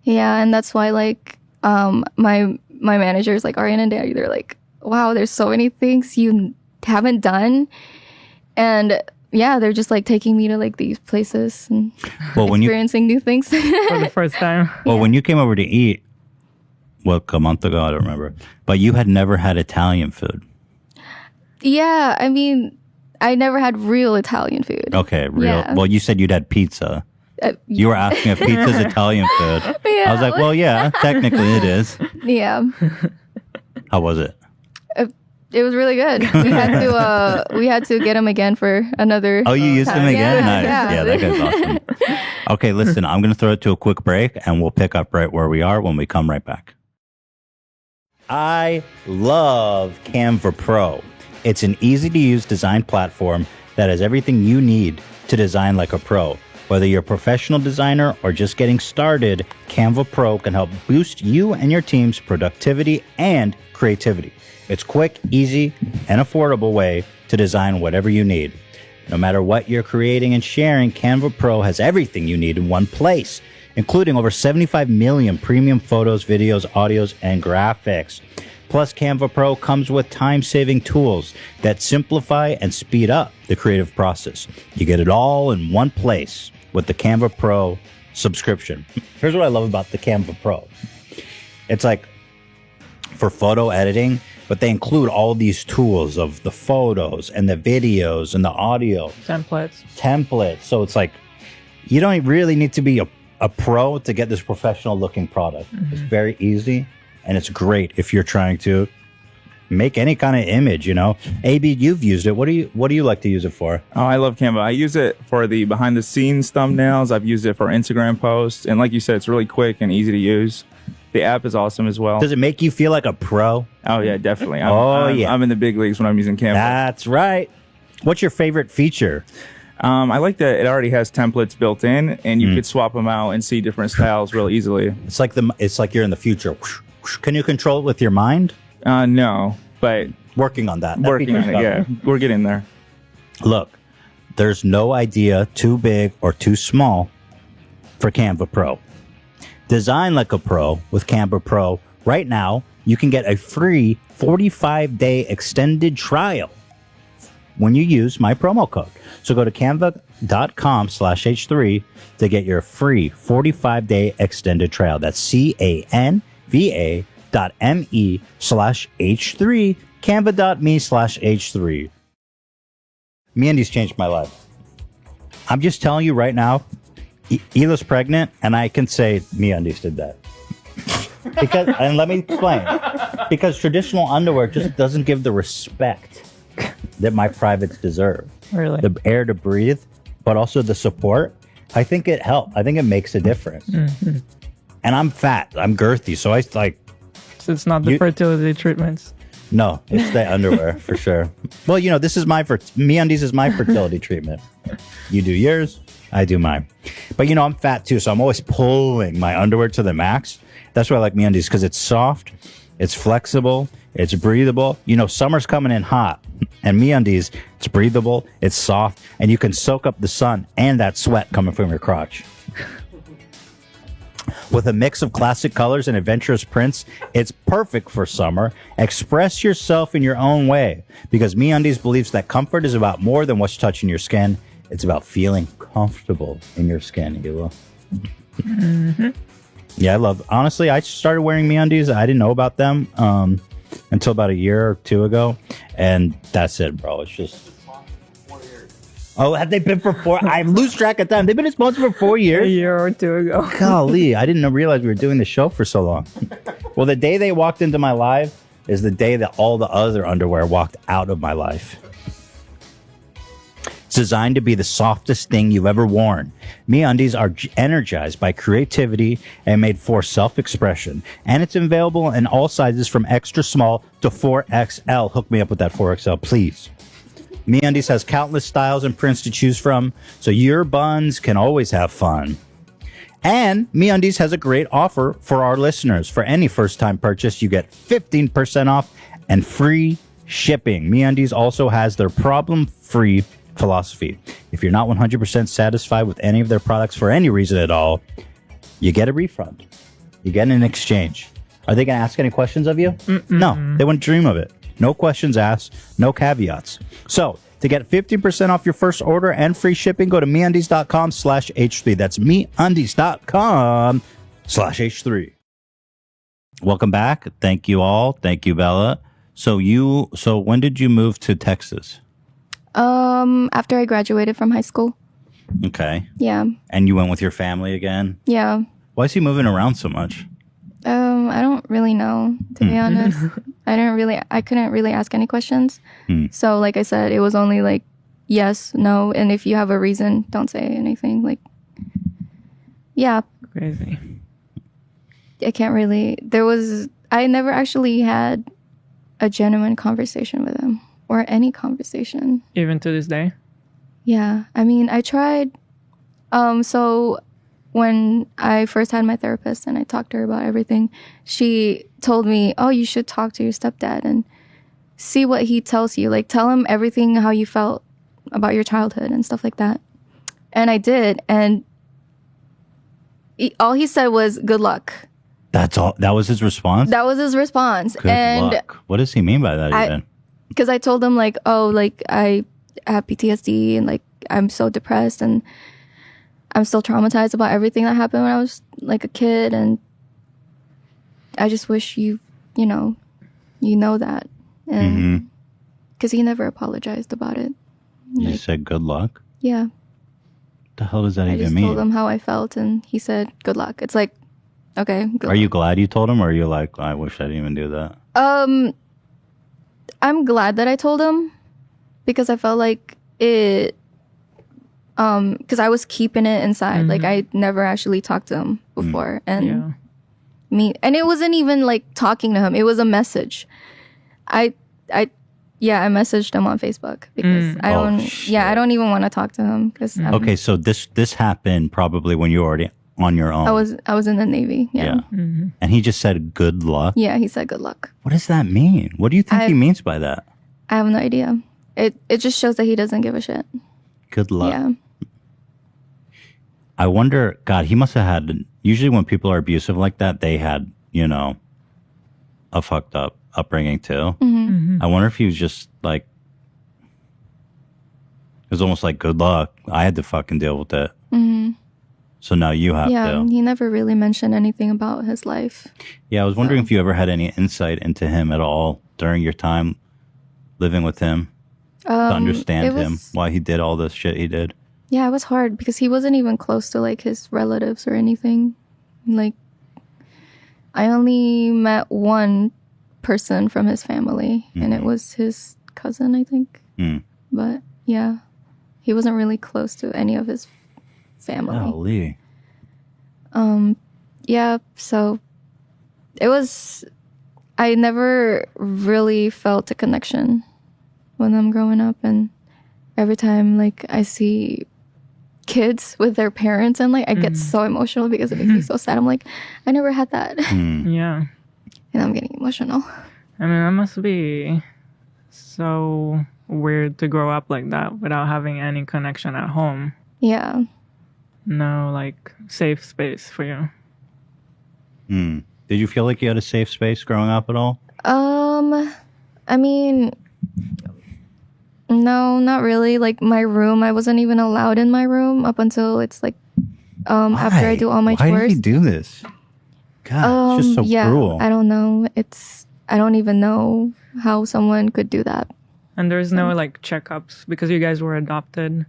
Yeah, and that's why like my managers like Arian and Daddy, they're like, wow, there's so many things you haven't done. And yeah, they're just like taking me to like these places and Well, when you experiencing new things. For the first time. when you came over to eat, a month ago, I don't remember, but you had never had Italian food. Yeah, I mean, I never had real Italian food. Okay, real. Yeah. Well, you said you'd had pizza. You were asking if pizza's Italian food. Yeah. I was like, well, yeah, technically it is. Yeah, How was it? it was really good. We had to get him again for another. Oh, you used him time. again? Yeah, Nice. yeah. Yeah, that guy's awesome. Okay, listen, I'm going to throw it to a quick break and we'll pick up right where we are when we come right back. I love Canva Pro. It's an easy to use design platform that has everything you need to design like a pro. Whether you're a professional designer or just getting started, Canva Pro can help boost you and your team's productivity and creativity. It's quick, easy, and affordable way to design whatever you need. No matter what you're creating and sharing, Canva Pro has everything you need in one place, including over 75 million premium photos, videos, audios, and graphics. Plus, Canva Pro comes with time-saving tools that simplify and speed up the creative process. You get it all in one place with the Canva Pro subscription. Here's what I love about the Canva Pro. It's like for photo editing, but they include all these tools of the photos and the videos and the audio. Templates. So it's like, you don't really need to be a pro to get this professional looking product. It's very easy. And it's great if you're trying to make any kind of image, you know. AB, you've used it. What do you like to use it for? Oh, I love Canva. I use it for the behind the scenes thumbnails. I've used it for Instagram posts. And like you said, it's really quick and easy to use. The app is awesome as well. Does it make you feel like a pro? Oh, yeah, definitely. I'm in the big leagues when I'm using Canva. That's right. What's your favorite feature? I like that it already has templates built in, and you could swap them out and see different styles real easily. It's like you're in the future. Can you control it with your mind? No, but working on that. Working on it, yeah. We're getting there. Look, there's no idea too big or too small for Canva Pro. Design like a pro with Canva Pro. Right now, you can get a free 45-day extended trial when you use my promo code. So go to canva.com/H3 to get your free 45-day extended trial. That's canva.me/H3, canva.me/H3. MeUndies changed my life. I'm just telling you right now, Hila's pregnant, and I can say MeUndies did that. And let me explain. Because traditional underwear just doesn't give the respect that my privates deserve. Really? The air to breathe, but also the support. I think it helped. I think it makes a difference. And I'm fat. I'm girthy. So I like... So it's not the fertility treatments. No, it's the underwear for sure. Well, you know, MeUndies is my fertility treatment. You do yours, I do mine. But you know, I'm fat too, so I'm always pulling my underwear to the max. That's why I like MeUndies, because it's soft, it's flexible, it's breathable. You know, summer's coming in hot, and MeUndies, it's breathable, it's soft, and you can soak up the sun and that sweat coming from your crotch. With a mix of classic colors and adventurous prints, it's perfect for summer. Express yourself in your own way, because MeUndies believes that comfort is about more than what's touching your skin. It's about feeling comfortable in your skin, Hila. Yeah, honestly, I started wearing MeUndies. I didn't know about them until about a year or two ago. And that's it, bro. It's just... Oh, have they been for 4? I lose track of time. They've been sponsored for 4 years? A year or two ago. Golly, I didn't realize we were doing the show for so long. Well, the day they walked into my life is the day that all the other underwear walked out of my life. It's designed to be the softest thing you've ever worn. MeUndies are energized by creativity and made for self-expression. And it's available in all sizes from extra small to 4XL. Hook me up with that 4XL, please. MeUndies has countless styles and prints to choose from, so your buns can always have fun. And MeUndies has a great offer for our listeners. For any first-time purchase, you get 15% off and free shipping. MeUndies also has their problem-free philosophy. If you're not 100% satisfied with any of their products for any reason at all, you get a refund. You get an exchange. Are they going to ask any questions of you? No, they wouldn't dream of it. No questions asked, no caveats. So, to get 15% off your first order and free shipping, go to MeUndies.com/H3. That's MeUndies.com/H3. Welcome back. Thank you all. Thank you, Bella. So when did you move to Texas? After I graduated from high school. Okay. Yeah. And you went with your family again? Yeah. Why is he moving around so much? I don't really know, to be honest. I couldn't really ask any questions. So like I said, it was only like yes, no, and if you have a reason, don't say anything. Like, yeah. Crazy. I never actually had a genuine conversation with him, or any conversation. Even to this day? Yeah. I mean, I tried So when I first had my therapist and I talked to her about everything, she told me, "Oh, you should talk to your stepdad and see what he tells you. Like, tell him everything how you felt about your childhood and stuff like that." And I did, and all he said was, "Good luck." That's all. That was his response. That was his response. Good and luck. What does he mean by that? Even because I told him like, "Oh, like I have PTSD and like I'm so depressed and I'm still traumatized about everything that happened when I was like a kid, and I just wish you know that." And because he never apologized about it. you Like, said good luck. yeah, What the hell does that I even just mean? told him how I felt, and he said, "Good luck." It's like, okay, good Are you luck. glad you told him, or are you like, I wish I didn't even do that? I'm glad that I told him because I felt like it. Because I was keeping it inside. Like I never actually talked to him before, and and it wasn't even like talking to him. It was a message. I messaged him on Facebook because I Oh, don't. shit. Yeah, I don't even want to talk to him because Okay, so this happened probably when you were already on your own. I was in the Navy. Yeah. And he just said good luck. Yeah, he said good luck. What does that mean? What do you think he means by that? I have no idea. It just shows that he doesn't give a shit. Good luck. Yeah. I wonder, God, he must have had, usually when people are abusive like that, they had, a fucked up upbringing too. I wonder if he was just like, it was almost like good luck. I had to fucking deal with it. So now you have Yeah, to. he never really mentioned anything about his life. Yeah, I was wondering if you ever had any insight into him at all during your time living with him to understand him, why he did all this shit he did. Yeah, it was hard because he wasn't even close to like his relatives or anything. Like, I only met one person from his family, and it was his cousin, I think. But yeah, he wasn't really close to any of his family. Golly. Yeah, so it was. I never really felt a connection when I'm growing up, and every time like I see kids with their parents and like I get so emotional because it makes me so sad. I'm like, I never had that. Yeah. And I'm getting emotional. I mean, that must be so weird to grow up like that without having any connection at home. Yeah. No, like, safe space for you. Did you feel like you had a safe space growing up at all? I mean, no, not really. Like my room, I wasn't even allowed in my room up until it's like after I do all my Why chores. did he do this? God, it's just so yeah, cruel. I don't know. I don't even know how someone could do that. And there's no, like, checkups because you guys were adopted.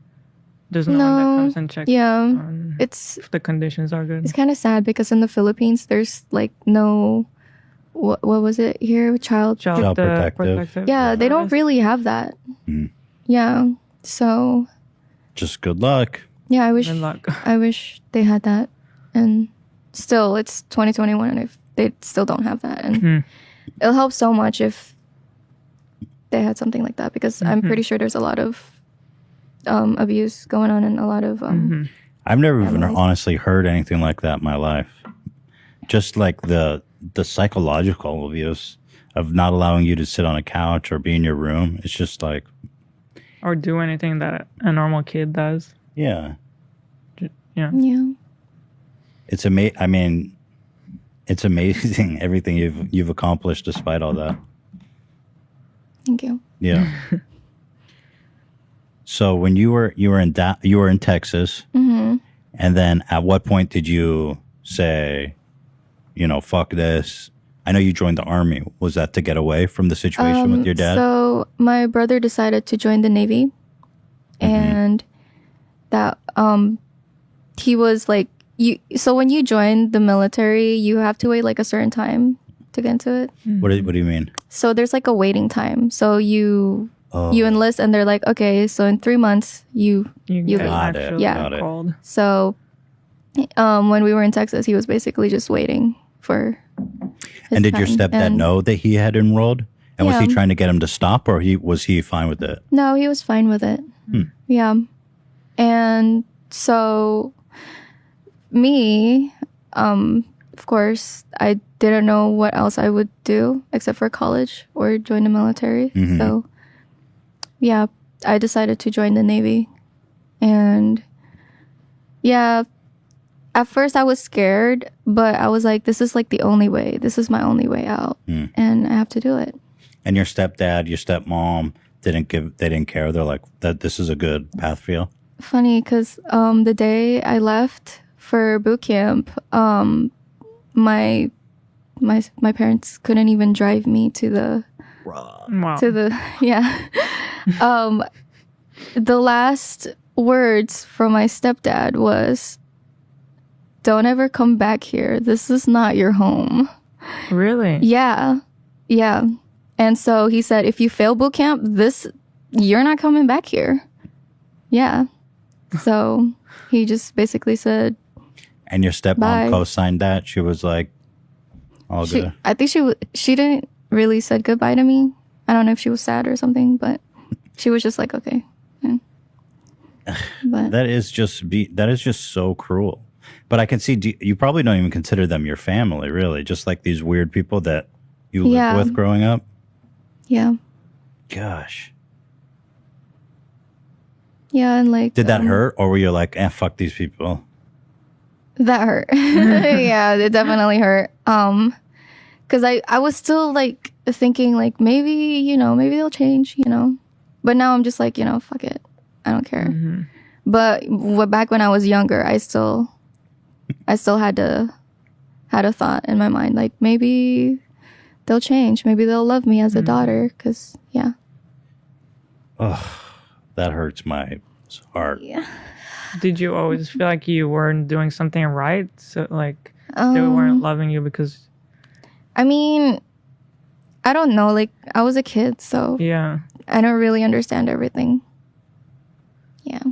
There's no one that comes and checks on It's if the conditions are good. It's kind of sad because in the Philippines, there's like no, what was it here? Child protective. Yeah, they don't really have that. Yeah, so Just good luck. yeah, I wish Good luck. I wish they had that, and still, it's 2021, and if they still don't have that, and it'll help so much if they had something like that because I'm pretty sure there's a lot of abuse going on and a lot of I've never even families. honestly heard anything like that in my life. Just like the psychological abuse of not allowing you to sit on a couch or be in your room. It's just like, Or do anything that a normal kid does. yeah, Yeah. yeah. it's it's amazing everything you've accomplished despite all that. Thank you. Yeah. So when you were in Texas, and then at what point did you say, fuck this? I know you joined the army. Was that to get away from the situation with your dad? So my brother decided to join the Navy, and that he was like So when you join the military, you have to wait like a certain time to get into it. What do you mean? So there's like a waiting time. So you enlist, and they're like, okay, so in 3 months you get Got it. actually Yeah. called. So when we were in Texas, he was basically just waiting for his And did your time. stepdad And- know that he had enrolled? And was he Yeah. trying to get him to stop, or was he fine with it? No, he was fine with it. Yeah. And So me, of course, I didn't know what else I would do except for college or join the military. Mhm. So yeah, I decided to join the Navy. And yeah, at first I was scared, but I was like, this is like the only way. This is my only way out. And I have to do it. And your stepdad, your stepmom they didn't care. They're like, that this is a good path for you. Funny, because the day I left for boot camp, my parents couldn't even drive me to the Wow. yeah. The last words from my stepdad was, "Don't ever come back here. This is not your home." Really? Yeah. And so he said, if you fail boot camp, you're not coming back here. Yeah. So he just basically said, And your stepmom Bye. co-signed that. She was like, all good. I think she didn't really said goodbye to me. I don't know if she was sad or something, but she was just like, okay. Yeah. But That is just so cruel. But I can see you probably don't even consider them your family, really. Just like these weird people that you lived Yeah. with growing up. yeah. Gosh. Yeah, and like Did that hurt? Or were you like, fuck these people? that hurt. Yeah, it definitely hurt. Because I was still like thinking like maybe they'll change, But now I'm just like, fuck it. I don't care. But back when I was younger, I still had a thought in my mind like maybe they'll change. Maybe they'll love me as a daughter. Because yeah. That hurts my heart. Yeah. Did you always feel like you weren't doing something right? So like they weren't loving you because I mean, I don't know. Like I was a kid, so yeah. I don't really understand everything. Yeah.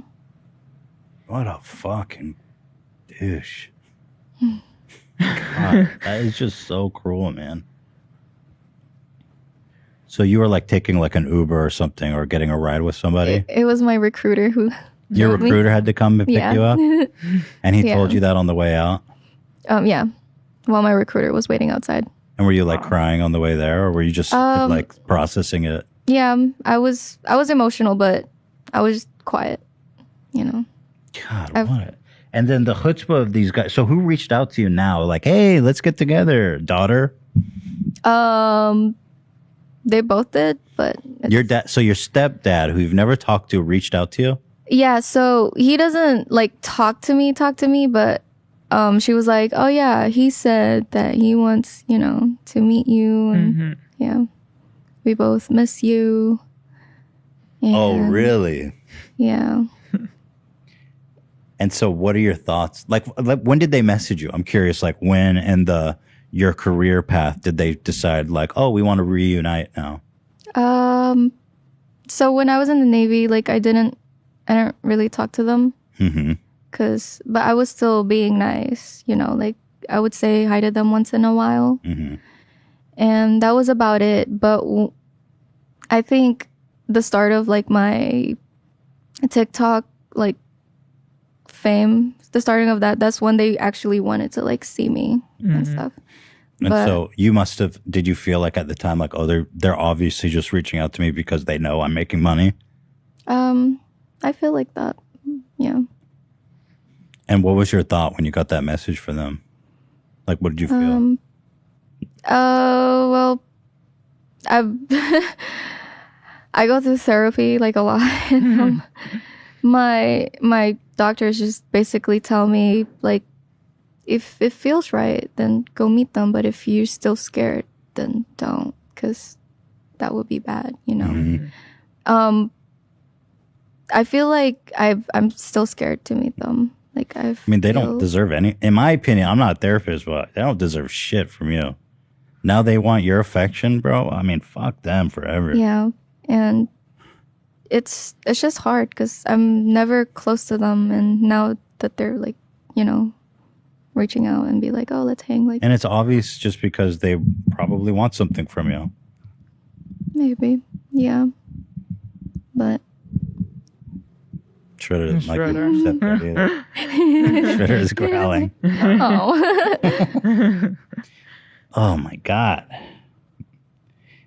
What a fucking douche. God, that is just so cruel, man. So you were like taking like an Uber or something or getting a ride with somebody? It was my recruiter who Your drove me. recruiter had to come and pick Yeah. you up? And he Yeah. told you that on the way out? Yeah. While my recruiter was waiting outside. And were you like crying on the way there or were you just like processing it? Yeah, I was emotional, but I was quiet, God, what? And then the chutzpah of these guys. So who reached out to you now? Like, hey, let's get together, daughter. They both did, but Your dad. So your stepdad, who you've never talked to, reached out to you. yeah, so he doesn't like talk to me, but she was like, oh yeah, he said that he wants, to meet you, and yeah, we both miss you. Oh, And, really? Yeah. And so, what are your thoughts? Like, when did they message you? I'm curious. Like, when in your career path did they decide, like, oh, we want to reunite now? So when I was in the Navy, like I didn't really talk to them. Mm-hmm. But I was still being nice, like I would say hi to them once in a while. Mm-hmm. And that was about it. But I think the start of like my TikTok, like fame, the starting of that's when they actually wanted to like see me and stuff. And But- so did you feel like at the time, like, oh, they're obviously just reaching out to me because they know I'm making money? I feel like that. Yeah. And what was your thought when you got that message from them? Like, what did you feel? Well, I go through therapy like a lot. My doctors just basically tell me like, if it feels right, then go meet them. But if you're still scared, then don't, because that would be bad, I feel like I'm still scared to meet them. Like I mean, they don't deserve any. In my opinion, I'm not a therapist, but they don't deserve shit from you. Now they want your affection, bro. I mean, fuck them forever. Yeah, and it's just hard because I'm never close to them, and now that they're like, reaching out and be like, oh, let's hang, like And it's obvious just because they probably want something from you. maybe, yeah, but Shredder doesn't like Shredder. you accept that either. Shredder is growling. Oh. Oh my God.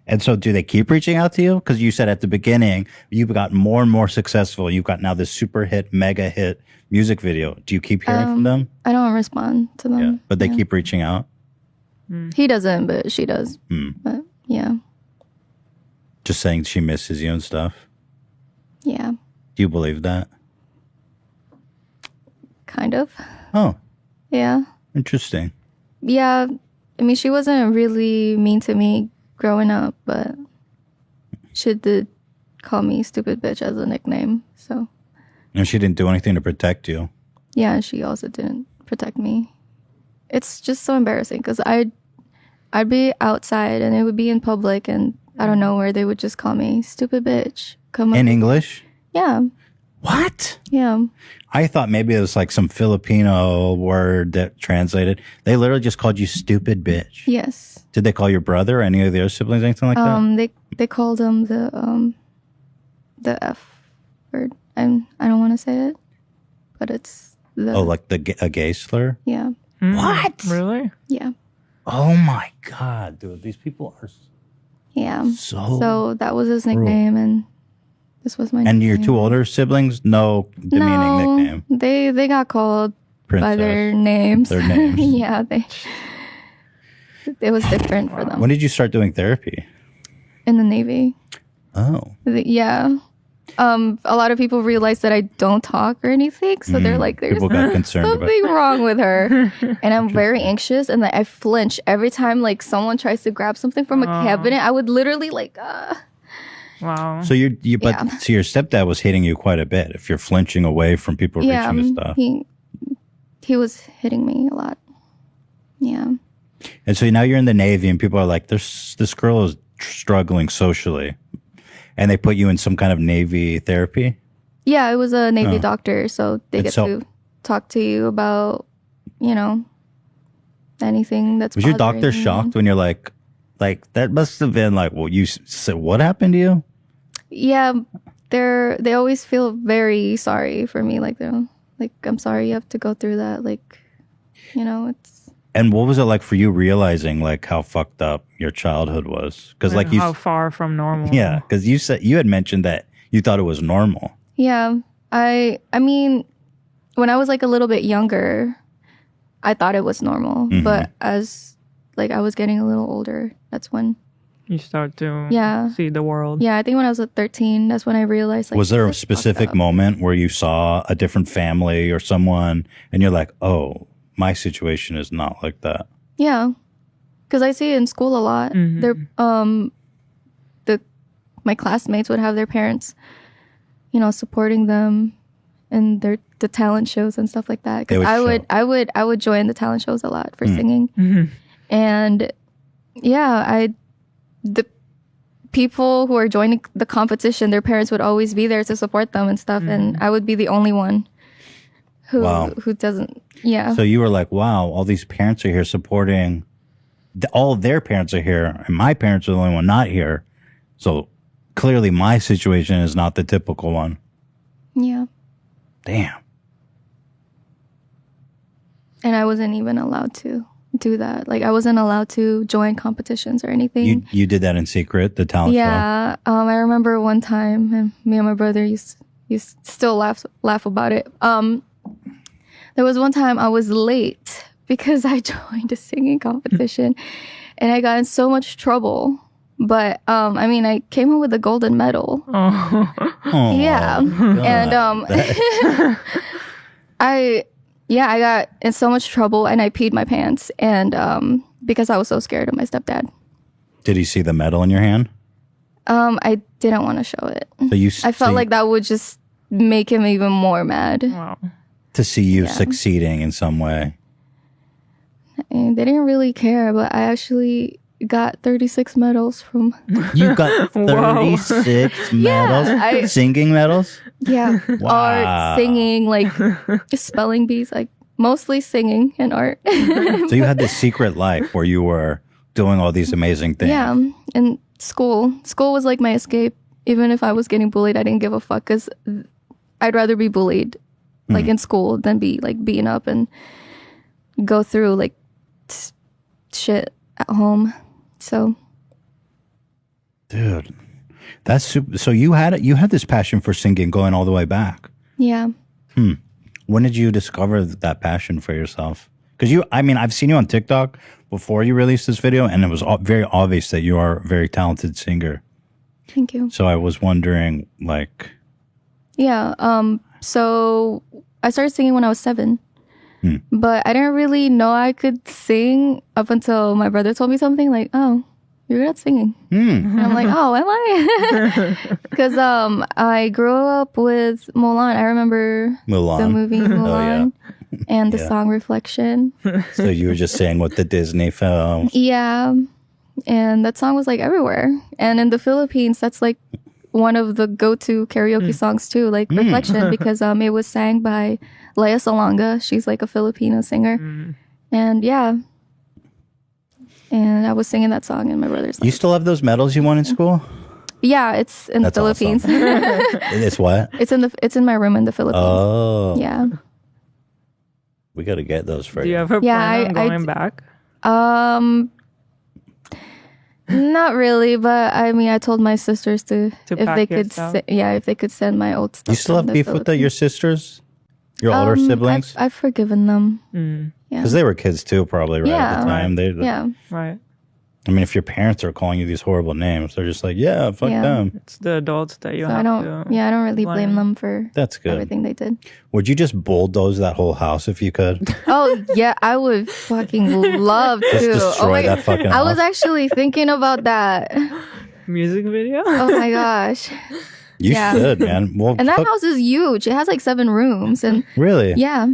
And so do they keep reaching out to you? Because you said at the beginning, you've got more and more successful. You've got now this super hit, mega hit music video. Do you keep hearing from them? I don't respond to them. Yeah. But they keep reaching out? He doesn't, but she does. Hmm. But yeah. Just saying she misses you and stuff? Yeah. Do you believe that? Kind of. Oh, Yeah. interesting. Yeah. I mean, she wasn't really mean to me growing up, but she did call me stupid bitch as a nickname. So And she didn't do anything to protect you. yeah, she also didn't protect me. It's just so embarrassing because I'd be outside and it would be in public and I don't know where they would just call me stupid bitch. Come up. In English? Yeah. What? Yeah. I thought maybe it was like some Filipino word that translated. They literally just called you stupid bitch. Yes. Did they call your brother or any of the other siblings anything like that? They called him the F word. I don't want to say it, but it's the Oh, like a gay slur? yeah. What? Really? Yeah. Oh my God, dude. These people are Yeah. so. So that was his nickname, and this was my And nickname. your two older siblings, no demeaning nickname. They got called by Princess. their names. Their names. Yeah, it was different for them When did you start doing therapy? in the Navy. Oh. Yeah. A lot of people realize that I don't talk or anything, so they're like, "There's People got concerned about something wrong with her," and I'm very anxious, and like I flinch every time like someone tries to grab something from a cabinet. I would literally like, Wow. So but Yeah. so your stepdad was hitting you quite a bit if you're flinching away from people yeah, reaching to stuff. he was hitting me a lot. Yeah. And so now you're in the Navy and people are like, this girl is struggling socially. And they put you in some kind of Navy therapy? Yeah, it was a Navy doctor, so they get to talk to you about, anything that's Was your bothering doctor you. shocked when you're like that must have been like, well, you said, what happened to you? Yeah, they always feel very sorry for me. Like, they're like, I'm sorry you have to go through that. Like, it's. And what was it like for you realizing like how fucked up your childhood was? Because like how far from normal. yeah, because you had mentioned that you thought it was normal. Yeah, I mean, when I was like a little bit younger, I thought it was normal. Mm-hmm. But as like I was getting a little older, that's when. You start to Yeah. see the world. Yeah, I think when I was at 13, that's when I realized. Like, Was there a this is fucked specific up. moment where you saw a different family or someone and you're like, oh, my situation is not like that? Yeah, because I see it in school a lot. Mhm. They're my classmates would have their parents, supporting them in the talent shows and stuff like that. They Because would I would join the talent shows a lot for Mm. singing, Mhm. and yeah, the people who are joining the competition, their parents would always be there to support them and stuff, and I would be the only one Wow. who doesn't. Yeah. So you were like, wow, all these parents are here supporting, all of their parents are here, and my parents are the only one not here. So clearly my situation is not the typical one. Yeah. Damn. And I wasn't even allowed to do that. Like, I wasn't allowed to join competitions or anything. You did that in secret, the talent show? Yeah. I remember one time, and me and my brother used still laugh about it. There was one time I was late because I joined a singing competition, and I got in so much trouble. But I came home with a golden medal. Oh. Oh, Yeah. God. And I got in so much trouble, and I peed my pants, and because I was so scared of my stepdad. Did he see the medal in your hand? I didn't want to show it. So I felt like that would just make him even more mad. Wow. to see you Yeah. succeeding in some way. And they didn't really care, but I actually got 36 medals from. You got Whoa. 36 medals, I- singing medals. Yeah, Wow. art, singing, like spelling bees, like mostly singing and art. So you had this secret life where you were doing all these amazing things. Yeah, and school was like my escape. Even if I was getting bullied, I didn't give a fuck because I'd rather be bullied like in school than be like beaten up and go through like shit at home. So, dude, that's super. So you had this passion for singing going all the way back. yeah. When did you discover that passion for yourself? Because I've seen you on TikTok before you released this video, and it was very obvious that you are a very talented singer. Thank you. So I was wondering, like, Yeah. So I started singing when I was 7, but I didn't really know I could sing up until my brother told me something like, "Oh, you're good at singing." And I'm like, "Oh, am I?" Because I grew up with Mulan. I remember Mulan. the movie Mulan and the Yeah. song Reflection. So you were just saying what the Disney film. Yeah. And that song was like everywhere. And in the Philippines, that's like one of the go-to karaoke songs too, like Reflection, because it was sang by Lea Salonga. She's like a Filipino singer. And yeah. And I was singing that song and my brother's You like, still have those medals you won in school? yeah, it's in That's the Philippines. It's what? It's in my room in the Philippines. Oh. Yeah. We got to get those for Do you you. ever plan on going back? Not really, but I mean, I told my sisters to if pack they could, yourself? if they could send my old stuff. You still have from the beef with your Philippines. sisters? Your older siblings? I've forgiven them. Yeah. Because they were kids too, probably, right? At the time. Yeah. Right. I mean, if your parents are calling you these horrible names, they're just like, yeah, fuck Yeah. them. It's the adults that you So have I don't. to. Yeah, I don't really blame them for That's good. everything they did. Would you just bulldoze that whole house if you could? Oh yeah, I would fucking love to. Just destroy oh my that fucking I was house? actually thinking about that. Music video? Oh my gosh. You Yeah. should, man. Well, And that house is huge. It has like 7 rooms, and really? yeah,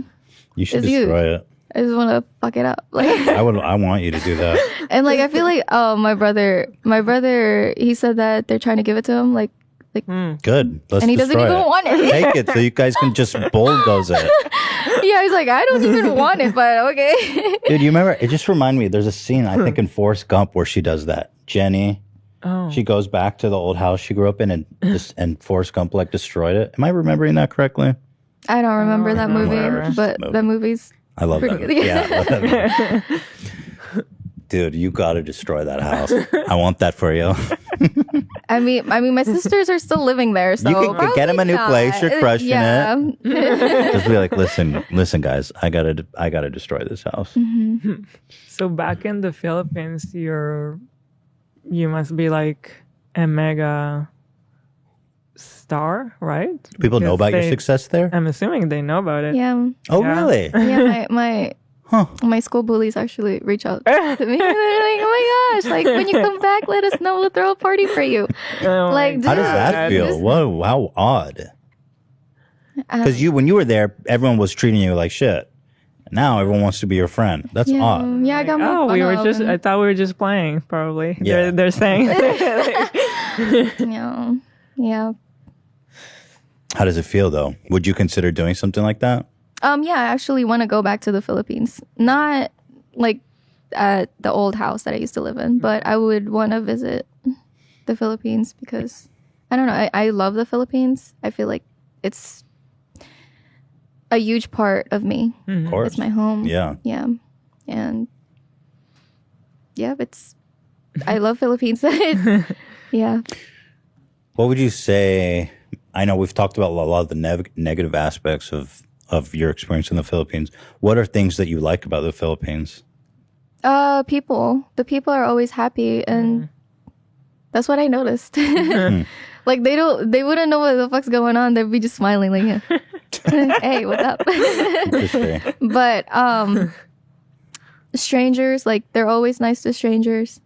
You should it's huge. destroy it. I just want to fuck it up. Like, I want you to do that. and like I feel like my brother, he said that they're trying to give it to him, like, Good. Let's and he doesn't destroy even it. want it. Take it so you guys can just bulldoze it. Yeah, he's like, I don't even want it, but okay. Dude, you remember? It just reminded me. There's a scene I think in Forrest Gump where she does that. Jenny. Oh. She goes back to the old house she grew up in, and Forrest Gump like destroyed it. Am I remembering that correctly? I don't remember that movie, Whatever. but that movie's I love that. Pretty Movie. good. Yeah. Dude, you got to destroy that house. I want that for you. I mean, my sisters are still living there, so You can probably get 'em a new not. place. You're crushing it. Just be like, listen, guys. I gotta destroy this house. So back in the Philippines, you must be like a mega star, right? People know Because about your success there. I'm assuming they know about it. Yeah, Oh, Yeah. really? yeah. My school bullies actually reach out to me. They're like, "Oh my gosh! Like when you come back, let us know. We'll throw a party for you." Oh my Like, How does dude, that feel? just- Whoa, how odd. Because when you were there, everyone was treating you like shit. Now everyone wants to be your friend. That's Yeah, odd. yeah. I got my Oh, fun we were of just. and- I thought we were just playing. Probably. Yeah. They're saying. yeah, yeah. How does it feel though? Would you consider doing something like that? Yeah, I actually want to go back to the Philippines. Not like at the old house that I used to live in, but I would want to visit the Philippines because I don't know. I love the Philippines. I feel like it's a huge part of me. Of course. It's my home. Yeah. Yeah. And yeah, I love Philippines. Yeah. What would you say? I know we've talked about a lot of the negative aspects of your experience in the Philippines. What are things that you like about the Philippines? People. The people are always happy, and that's what I noticed. Like they wouldn't know what the fuck's going on. They'd be just smiling like, "Hey, what's up?" Interesting. But strangers, like they're always nice to strangers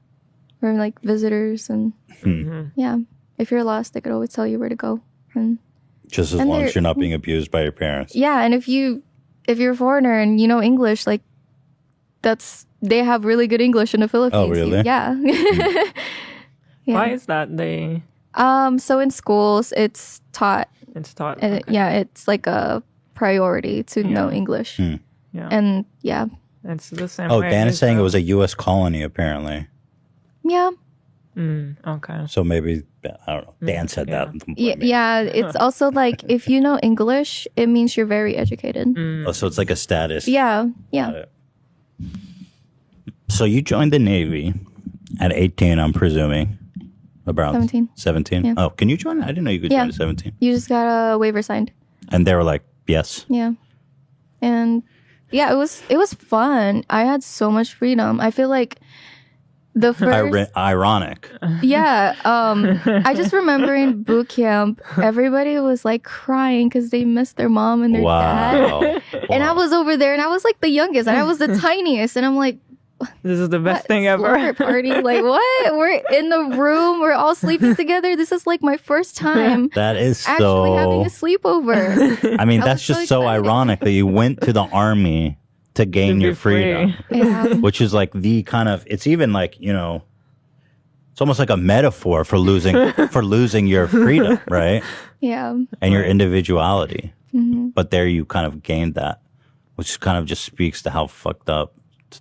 or like visitors, and yeah, if you're lost, they could always tell you where to go. And Just as And long they're- as you're not being abused by your parents. yeah, and if you're a foreigner and you know English, like they have really good English in the Philippines. really? Yeah. Yeah. Why is that? They. So in schools, it's taught. It's taught. And okay. yeah, it's like a priority to know English. Yeah. And yeah, It's the same. Oh, way Dan in is saying it Israel. was a U.S. colony, apparently. yeah, Okay. So maybe, I don't know. Dan said that. Yeah, it's also like if you know English, it means you're very educated. Oh, so it's like a status. Yeah, yeah. Got it. So you joined the Navy at 18, I'm presuming. About 17. 17? Yeah. Oh, can you join? I didn't know you could Yeah. join at 17. You just got a waiver signed. And they were like, yes. Yeah. And yeah, it was fun. I had so much freedom. I feel like the first Ironic. yeah, I just remember in boot camp, everybody was like crying because they missed their mom and their dad. Wow. And I was over there and I was like the youngest and I was the tiniest. And I'm like, This is the best what? thing ever. Slumber party? Like, what? We're in the room. We're all sleeping together. This is like my first time That is actually having a so. sleepover. I mean, I that's was just so so excited. ironic that you went to the Army to gain To be your freedom, free. Yeah. which is like the kind of, it's even like, it's almost like a metaphor for losing your freedom, right? Yeah. And your individuality. Mm-hmm. But there you kind of gained that, which kind of just speaks to how fucked up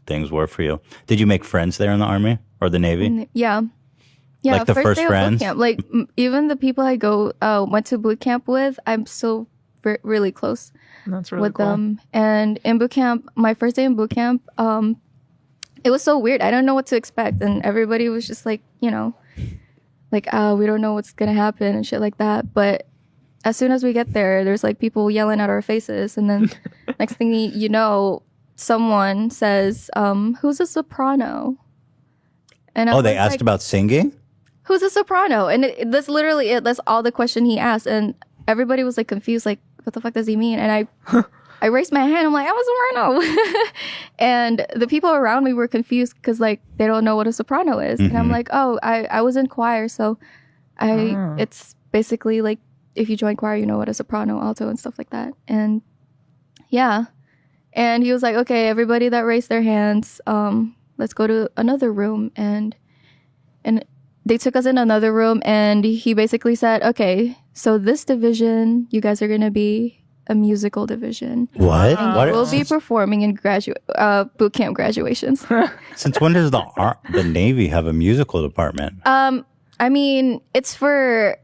things were for you. Did you make friends there in the Army or the Navy? Yeah. Yeah. Like the first day of friends? boot camp, like even the people I went to boot camp with, I'm still really close That's really with cool. them. And in boot camp, my first day in boot camp, it was so weird. I don't know what to expect, and everybody was just like, like, we don't know what's gonna happen and shit like that. But as soon as we get there, there's like people yelling at our faces, and then next thing you know, someone says, "Who's a soprano?" And I Oh, they was asked like, about singing? who's a soprano? And that's literally it. That's all the question he asked. And everybody was like confused, like, what the fuck does he mean? And I raised my hand. I'm like, I'm a soprano. And the people around me were confused because like they don't know what a soprano is. And I'm like, oh, I was in choir. So it's basically like if you join choir, you know what a soprano, alto and stuff like that. And yeah. And he was like, okay, everybody that raised their hands, let's go to another room. And they took us in another room and he basically said, okay, so this division, you guys are going to be a musical division. What? And What? you will be performing in boot camp graduations. Since when does the Navy have a musical department? I mean, it's for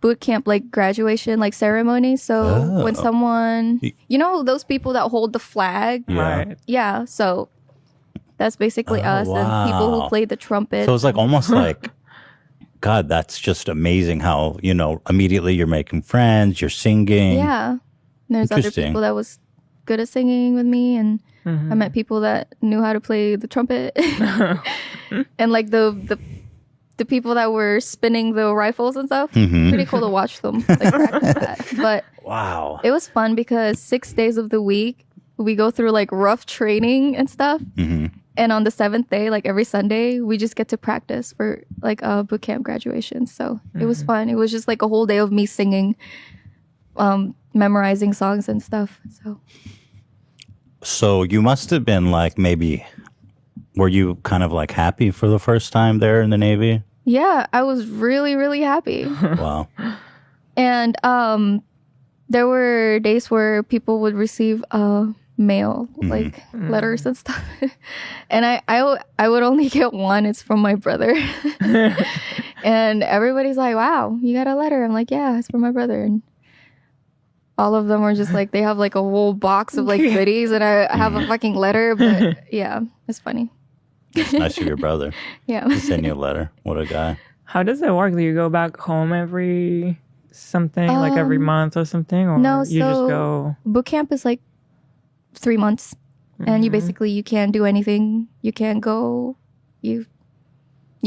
boot camp, like graduation, like ceremony. So when someone, those people that hold the flag? Yeah. Right. Yeah, so that's basically us and people who wow. play the trumpet. So it's like almost like, God, that's just amazing how, immediately you're making friends, you're singing. Yeah. And there's other Interesting. people that was good at singing with me, and I met people that knew how to play the trumpet. And like the people that were spinning the rifles and stuff. Pretty cool to watch them like practice that. But Wow. it was fun because 6 days of the week we go through like rough training and stuff. And on the 7th day, like every Sunday, we just get to practice for like a boot camp graduation. So it was fun. It was just like a whole day of me singing, memorizing songs and stuff. So you must have been like were you kind of like happy for the first time there in the Navy? Yeah, I was really, really happy. Wow. And there were days where people would receive mail, like letters and stuff. And I would only get one. It's from my brother. And everybody's like, wow, you got a letter. I'm like, yeah, it's from my brother. And all of them were just like, they have like a whole box of like goodies and I have a fucking letter. But yeah, it's funny. It's nice of your brother Yeah. to send you a letter. What a guy. How does it work? Do you go back home every month or something? Or no, you just so- go? Boot camp is like 3 months. And you basically, you can't do anything. You can't go, you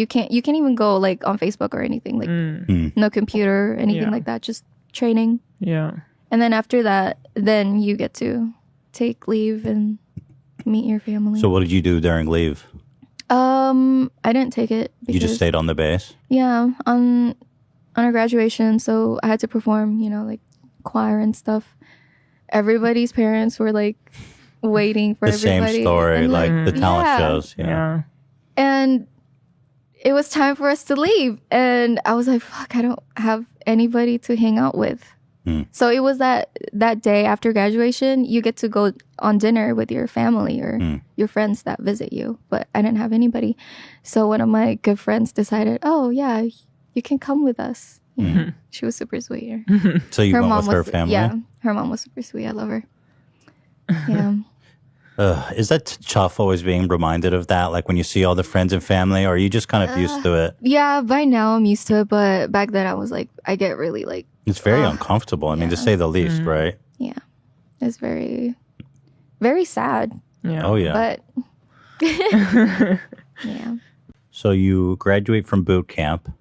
can't even go like on Facebook or anything, like no computer, anything Yeah. like that, just training. Yeah. And then after that, then you get to take leave and meet your family. So what did you do during leave? I didn't take it. You just stayed on the base? Yeah, on our graduation, so I had to perform, like choir and stuff. Everybody's parents were like waiting for The everybody. same story, and, like the talent yeah. shows. Yeah. And it was time for us to leave. And I was like, fuck, I don't have anybody to hang out with. So it was that day after graduation, you get to go on dinner with your family or your friends that visit you. But I didn't have anybody. So one of my good friends decided, oh, yeah, you can come with us. Yeah. She was super sweet. So you went with her family? Yeah, her mom was super sweet. I love her. Yeah. Is that tough always being reminded of that? Like when you see all the friends and family, or are you just kind of used to it? Yeah, by now I'm used to it. But back then I was like, I get really like, It's very uncomfortable. I mean, to say the least, right? yeah, it's very, very sad. Yeah. Oh, yeah. But yeah. So you graduate from boot camp,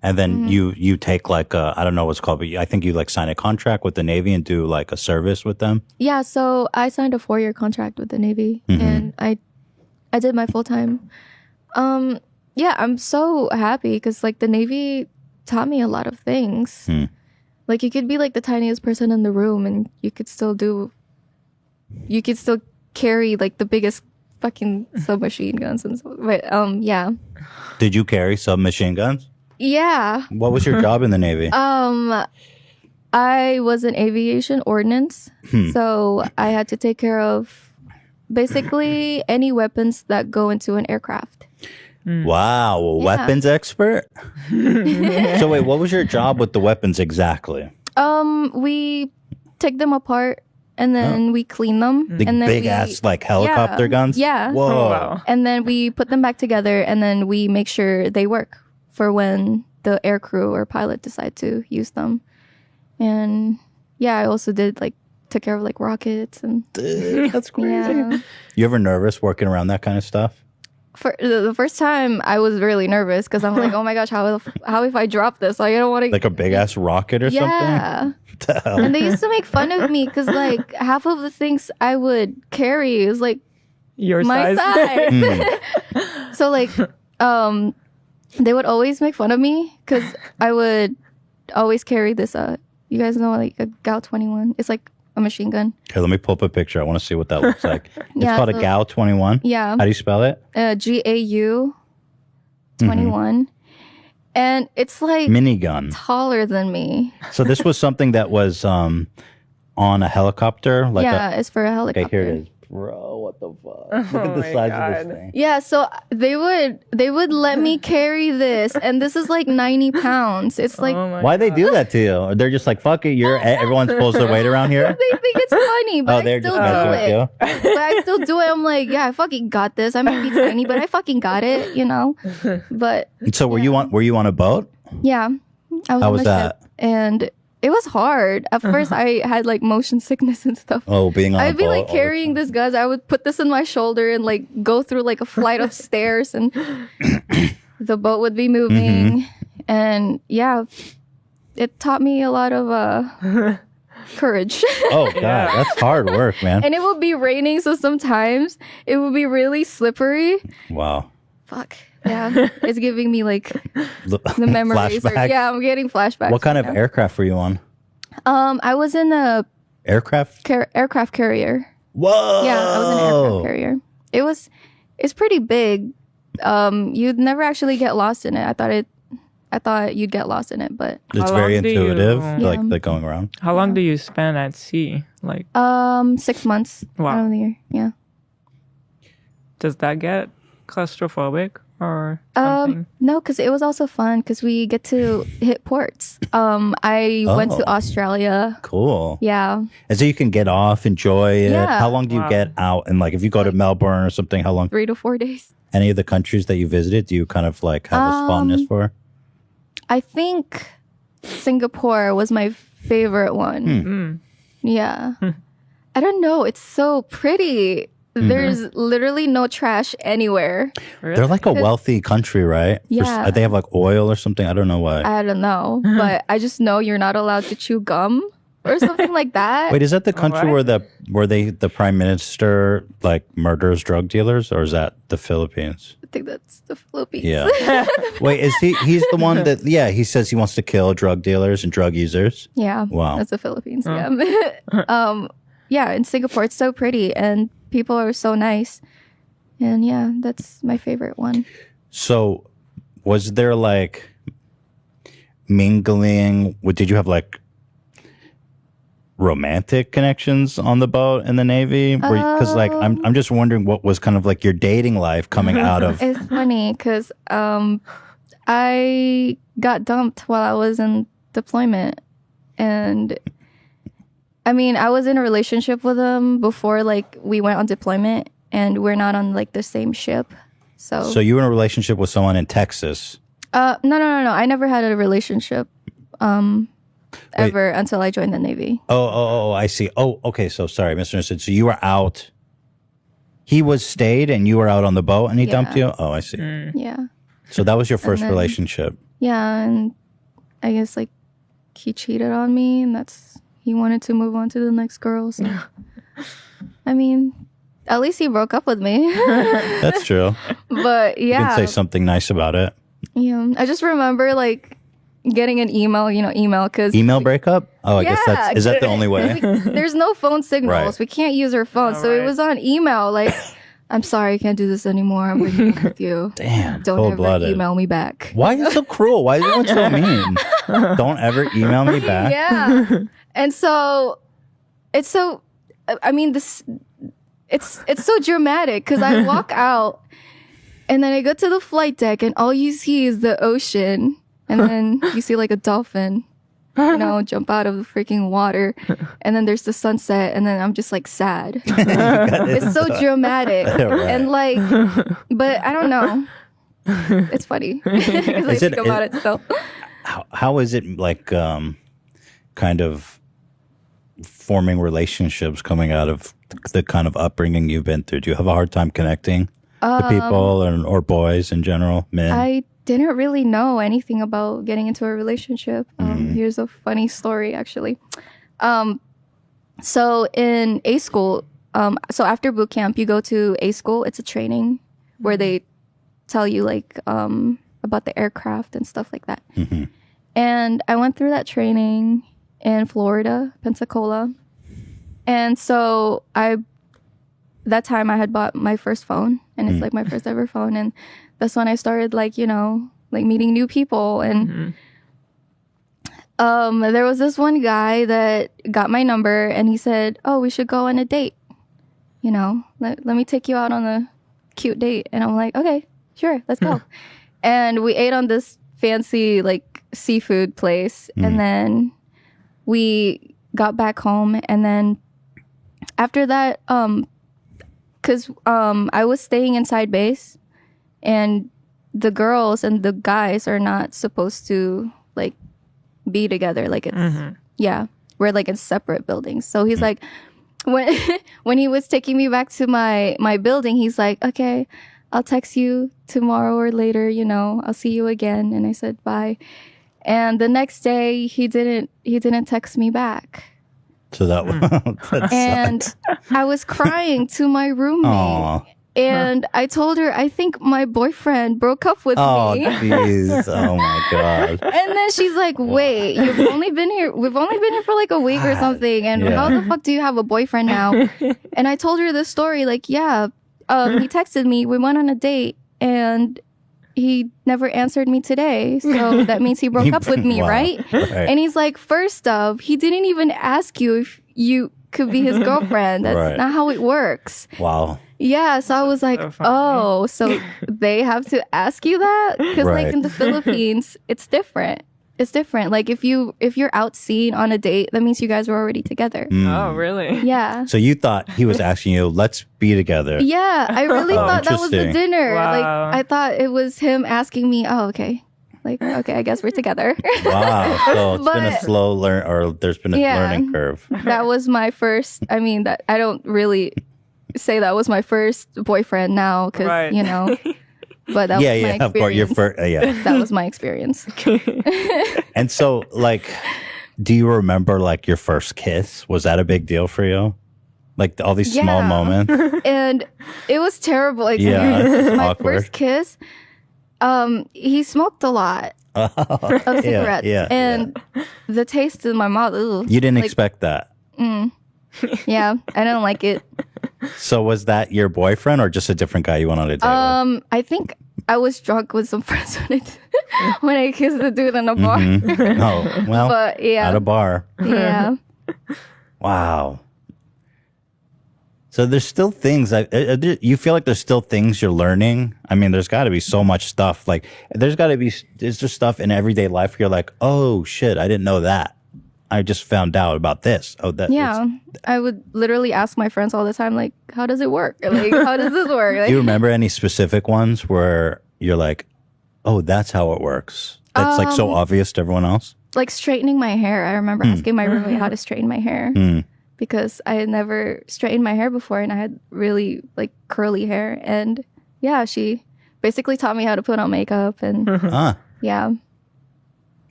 and then you take like a, I don't know what's called, but I think you like sign a contract with the Navy and do like a service with them. Yeah, so I signed a 4-year contract with the Navy and I did my full time. Yeah, I'm so happy because like the Navy taught me a lot of things. Like you could be like the tiniest person in the room and you could still carry like the biggest fucking submachine guns and stuff. But yeah. Did you carry submachine guns? Yeah. What was your job in the Navy? I was in aviation ordnance, so I had to take care of basically any weapons that go into an aircraft. Wow, a weapons expert? So wait, what was your job with the weapons exactly? We take them apart and then we clean them. The and then big ass like helicopter guns? Yeah. Whoa. Oh, wow. And then we put them back together and then we make sure they work for when the air crew or pilot decide to use them. And yeah, I also did like took care of like rockets and That's crazy. yeah. You ever nervous working around that kind of stuff? For the first time, I was really nervous because I'm like, oh my gosh, how if I drop this? Like, I don't want to. Like a big ass rocket or something? Yeah. What the hell? And they used to make fun of me because like half of the things I would carry is like Your my size. size. So like, they would always make fun of me because I would always carry this. You guys know like a GAU 21. It's like a machine gun. Okay, let me pull up a picture. I want to see what that looks like. It's Yeah, called a so- GAU 21. Yeah. How do you spell it? GAU 21. And it's like Minigun. taller than me. So this was something that was on a helicopter? Like Yeah, it's for a okay, helicopter. here it is. Bro, what the fuck? Look at the my size of God. this thing. Yeah, so they would let me carry this, and this is like 90 pounds. It's like Oh my Why they do that to you? They're just like, fuck it, everyone's supposed to wait around here? they think it's funny, but Oh, I they're still just messing do with it. you? But I still do it. I'm like, yeah, I fucking got this. I might be tiny, but I fucking got it, you know. But So were you on a boat? yeah, I was How on was the that? ship, and it was hard. At first, I had like motion sickness and stuff. Oh, being on a I'd boat. be like all the carrying this gun. I would put this in my shoulder and like go through like a flight of stairs, and the boat would be moving. And yeah, it taught me a lot of courage. Oh, God, that's hard work, man. And it would be raining, so sometimes it would be really slippery. Wow. Fuck. Yeah, it's giving me like the memories. Flashback. Yeah, I'm getting flashbacks. What kind of right now. aircraft were you on? I was in a Aircraft? aircraft carrier. Whoa. Yeah, I was in an aircraft carrier. It's pretty big. You'd never actually get lost in it. I thought you'd get lost in it, but It's How very long do you- intuitive, Yeah. like going around. How long do you spend at sea? Like, 6 months Wow. out of the year. Yeah. does that get claustrophobic or something? No, because it was also fun because we get to hit ports. I went to Oh. Australia. Cool. Yeah. And so you can get off, enjoy it. Yeah. How long do you Wow. get out? And like if you go to Melbourne or something, how long? 3 to 4 days. Any of the countries that you visited, do you kind of like have this fondness for? I think Singapore was my favorite one. Mm. Yeah. I don't know. It's so pretty. There's literally no trash anywhere. Really? They're like a wealthy country, right? Yeah. They have like oil or something. I don't know why. I don't know. But I just know you're not allowed to chew gum or something like that. Wait, is that the country right. where the prime minister like murders drug dealers, or is that the Philippines? I think that's the Philippines. Yeah. Wait, is he's the one that he says he wants to kill drug dealers and drug users? Yeah. Wow. That's the Philippines. Yeah. Yeah, in Singapore it's so pretty and people are so nice. And yeah, that's my favorite one. So, was there like mingling? Did you have like romantic connections on the boat in the Navy? Because like I'm just wondering what was kind of like your dating life coming out of. It's funny because I got dumped while I was in deployment, and I mean I was in a relationship with him before like we went on deployment, and we're not on like the same ship. So you were in a relationship with someone in Texas? No. I never had a relationship ever until I joined the Navy. Oh, I see. Oh, okay. So sorry, misunderstood. So you were out. He was stayed, and you were out on the boat, and he dumped you. Oh, I see. Yeah. So that was your first relationship. Yeah, and I guess like he cheated on me, and he wanted to move on to the next girl. So I mean, at least he broke up with me. That's true. But yeah, You can say something nice about it. Yeah, I just remember like getting an email, because Email breakup? Oh, I guess is that the only way? There's no phone signals. Right. We can't use our phone. So it was on email like, I'm sorry, I can't do this anymore. I'm breaking up with you. Damn, Don't ever cold-blooded. email me back. Why is it so cruel? Why is everyone so mean? Don't ever email me back. Yeah. And so it's so, I mean, it's so dramatic because I walk out and then I go to the flight deck and all you see is the ocean. And then you see like a dolphin, jump out of the freaking water. And then there's the sunset. And then I'm just like sad. It's so dramatic. Right. And like, but I don't know. It's funny. Because I think about it still. How is it like kind of forming relationships coming out of the kind of upbringing you've been through? Do you have a hard time connecting to people or boys in general, men? I didn't really know anything about getting into a relationship. Here's a funny story, actually. So in A school, so after boot camp, you go to A school. It's a training where they tell you like about the aircraft and stuff like that. Mm-hmm. And I went through that training in Florida, Pensacola. And so that time I had bought my first phone, and it's like my first ever phone. And that's when I started like meeting new people. And there was this one guy that got my number, and he said, oh, we should go on a date. Let me take you out on a cute date. And I'm like, okay, sure, let's go. And we ate on this fancy like seafood place. And then we got back home. And then after that, because I was staying inside base, and the girls and the guys are not supposed to like be together. Like it's we're like in separate buildings. So he's like, when he was taking me back to my building, he's like, okay, I'll text you tomorrow or later. I'll see you again. And I said bye. And the next day he didn't text me back. So that and I was crying to my roommate. Aww. And I told her, I think my boyfriend broke up with me. Oh, jeez. Oh, my God. And then she's like, wait, we've only been here for like a week or something. And how the fuck do you have a boyfriend now? And I told her this story, like, yeah, he texted me. We went on a date and he never answered me today. So that means he broke up with me, right? And he's like, first off, he didn't even ask you if you could be his girlfriend. That's not how it works. Wow. Yeah, so I was like, so they have to ask you that? Because like in the Philippines, it's different. It's different. Like if you're out seen on a date, that means you guys were already together. Oh, really? Yeah. So you thought he was asking you, let's be together. Yeah, I really thought that was the dinner. Wow. Like I thought it was him asking me, oh, okay. Like, okay, I guess we're together. Wow. So it's been a slow there's been a learning curve. That was my first, that I don't really say that was my first boyfriend now because, but that was my experience. Of course, your first, That was my experience. And so, like, do you remember, like, your first kiss? Was that a big deal for you? Like, all these small moments? And it was terrible. Like, my first kiss, he smoked a lot of cigarettes. And the taste in my mouth, ugh, you didn't expect that? Yeah, I don't like it. So was that your boyfriend or just a different guy you went on a date with? I think I was drunk with some friends when I kissed the dude in a bar. Oh, well, but yeah, at a bar. Yeah. Wow. So there's still things you feel like there's still things you're learning. I mean, there's got to be so much stuff. Like there's just stuff in everyday life where you're like, oh shit, I didn't know that. I just found out about this. Oh, that. Yeah, I would literally ask my friends all the time, like, how does it work? Like, how does this work? Like, Do you remember any specific ones where you're like, oh, that's how it works? That's like so obvious to everyone else. like straightening my hair. I remember asking my roommate how to straighten my hair because I had never straightened my hair before, and I had really like curly hair. And yeah, she basically taught me how to put on makeup, and yeah,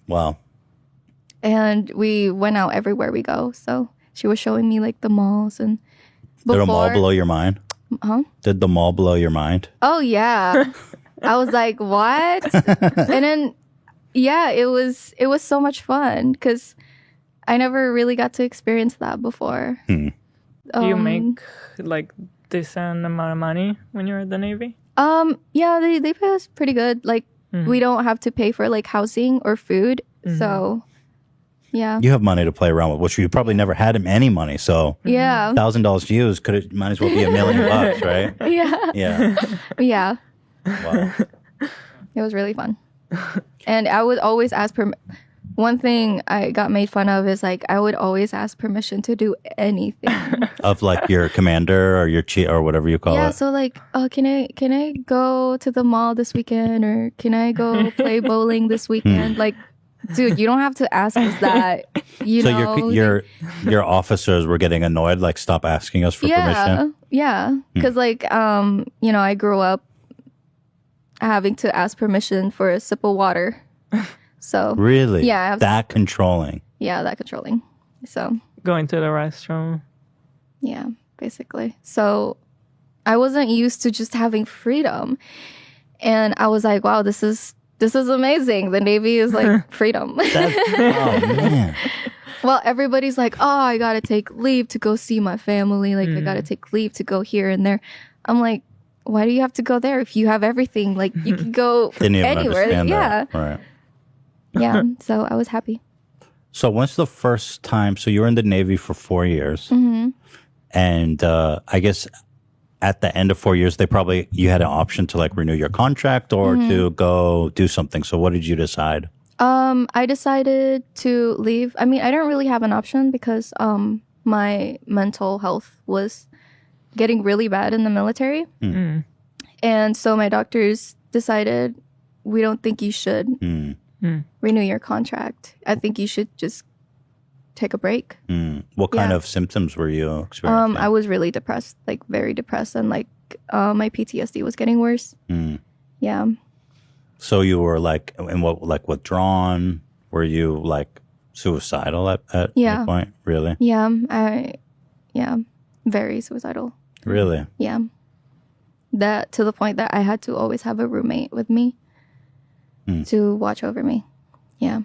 Wow. and we went out everywhere we go. So she was showing me like the malls and Did the mall blow your mind? Huh? Did the mall blow your mind? Oh yeah. I was like, what? And then yeah, it was so much fun because I never really got to experience that before. Do you make like decent amount of money when you're at the Navy? Yeah, they pay us pretty good. Like we don't have to pay for like housing or food. So yeah. You have money to play around with, which you probably never had any money. So Yeah. $1,000 to use might as well be $1 million bucks, right? Yeah. Yeah. Yeah. Wow. It was really fun. And I would always ask one thing I got made fun of is like I would always ask permission to do anything. Of like your commander or your chief or whatever you call Yeah, it. so like, oh, can I go to the mall this weekend, or can I go play bowling this weekend? Like, dude, you don't have to ask us that. You So know, your officers were getting annoyed, like stop asking us for permission. Yeah, because like you know, I grew up having to ask permission for a sip of water. So Really? Yeah, That controlling. yeah, that controlling. So Going to the restroom. yeah, basically. So I wasn't used to just having freedom, and I was like, wow, this is amazing. The Navy is like freedom. Oh man. Well, everybody's like, oh, I gotta take leave to go see my family. Like, I gotta take leave to go here and there. I'm like, why do you have to go there if you have everything? Like, you can go Didn't even anywhere. understand Yeah, that. Right. yeah. So I was happy. So when's the first time? So you were in the Navy for 4 years, and I guess at the end of 4 years, you had an option to like renew your contract or to go do something. So what did you decide? I decided to leave. I mean, I didn't really have an option because my mental health was getting really bad in the military. And so my doctors decided, we don't think you should renew your contract. I think you should just take a break. What kind Yeah. of symptoms were you experiencing? I was really depressed, like very depressed, and like my PTSD was getting worse. Yeah. So you were like, withdrawn? Were you like suicidal at Yeah. any point? Really? Yeah, very suicidal. Really? Yeah. That to the point that I had to always have a roommate with me to watch over me. Yeah.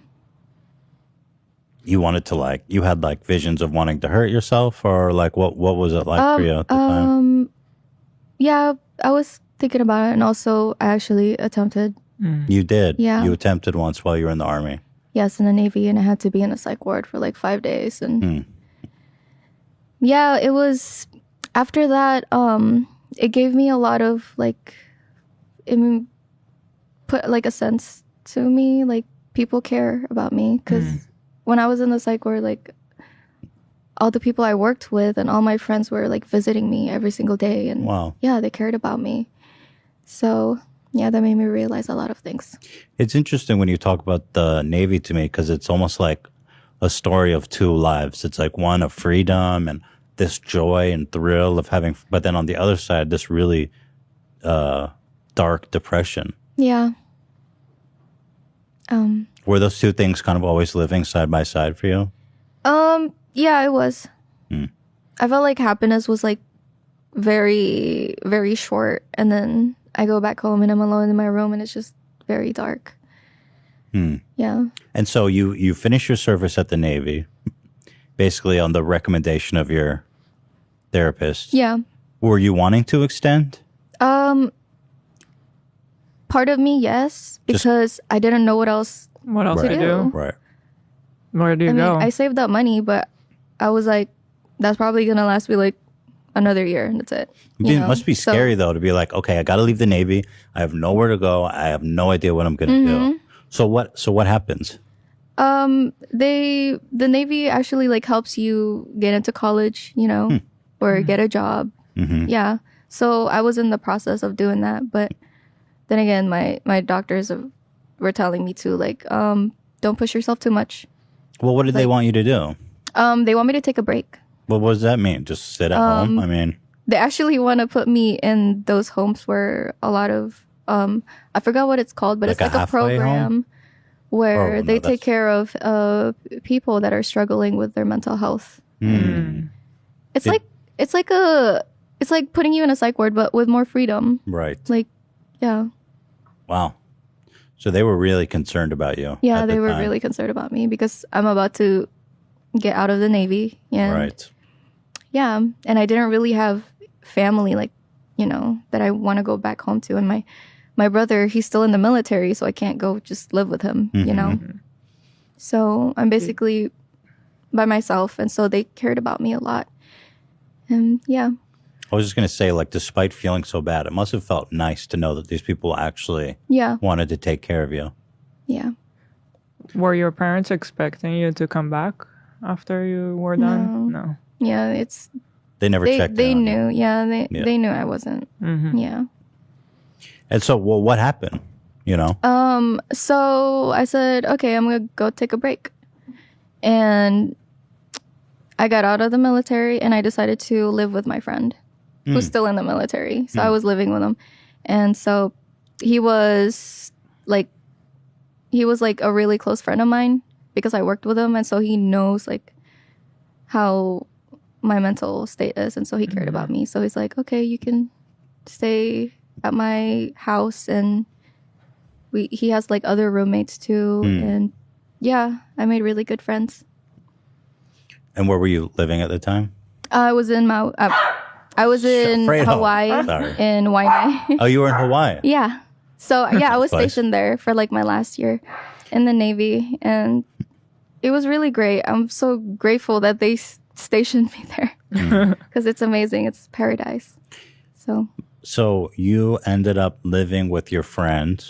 You wanted to you had like visions of wanting to hurt yourself, or like what was it like for you at the time? Yeah, I was thinking about it, and also I actually attempted. You did? Yeah. You attempted once while you were in the Army? Yes, in the Navy, and I had to be in a psych ward for like 5 days, and yeah, it was after that. It gave me a lot of like, it put like a sense to me, like people care about me, because when I was in the psych ward, like all the people I worked with and all my friends were like visiting me every single day, and Wow. yeah, they cared about me. So yeah, that made me realize a lot of things. It's interesting when you talk about the Navy to me, because it's almost like a story of two lives. It's like one of freedom and this joy and thrill of having, but then on the other side, this really dark depression. Yeah. Were those two things kind of always living side by side for you? Yeah, it was. I felt like happiness was like very, very short, and then I go back home and I'm alone in my room and it's just very dark. Yeah. And so you finished your service at the Navy, basically on the recommendation of your therapist. Yeah. Were you wanting to extend? Part of me, yes, because I didn't know what else. What else Right. to do? Right. Where do you I mean, go? I saved up money, but I was like, that's probably gonna last me like another year, and that's it. It must be So- scary though to be like, okay, I got to leave the Navy. I have nowhere to go. I have no idea what I'm going to do. So what happens? The Navy actually like helps you get into college, or get a job. Yeah. So I was in the process of doing that, but then again, my doctors were telling me to like, don't push yourself too much. Well, what did they want you to do? They want me to take a break. Well, what does that mean? Just sit at home? I mean, They actually want to put me in those homes where a lot of I forgot what it's called, but Like it's like a a halfway program home? where Oh, no, they that's- take care of people that are struggling with their mental health. It's Did- it's like putting you in a psych ward, but with more freedom. right. Like, yeah, Wow. So they were really concerned about you. yeah, at they the were time. really concerned about me because I'm about to get out of the Navy. And Right. yeah, and I didn't really have family like, that I want to go back home to. And my brother, he's still in the military, so I can't go just live with him, So I'm basically by myself, and so they cared about me a lot. And yeah, I was just going to say, like, despite feeling so bad, it must have felt nice to know that these people actually yeah, wanted to take care of you. yeah. Were your parents expecting you to come back after you were done? No. Yeah, They never checked they in on you. knew. Yeah, Yeah. they knew I wasn't. Yeah. And so, well, what happened? So I said, okay, I'm gonna go take a break. And I got out of the military and I decided to live with my friend who's still in the military. So I was living with him. And so he was like a really close friend of mine because I worked with him, and so he knows like how my mental state is, and so he cared about me. So he's like, okay, you can stay at my house, and he has like other roommates too, and yeah, I made really good friends. And where were you living at the time? I was in Fredo. Hawaii, Sorry. in Waianae. Oh, you were in Hawaii. Yeah. So yeah, I was Nice. stationed there for like my last year in the Navy, and it was really great. I'm so grateful that they stationed me there because it's amazing. It's paradise. So you ended up living with your friend.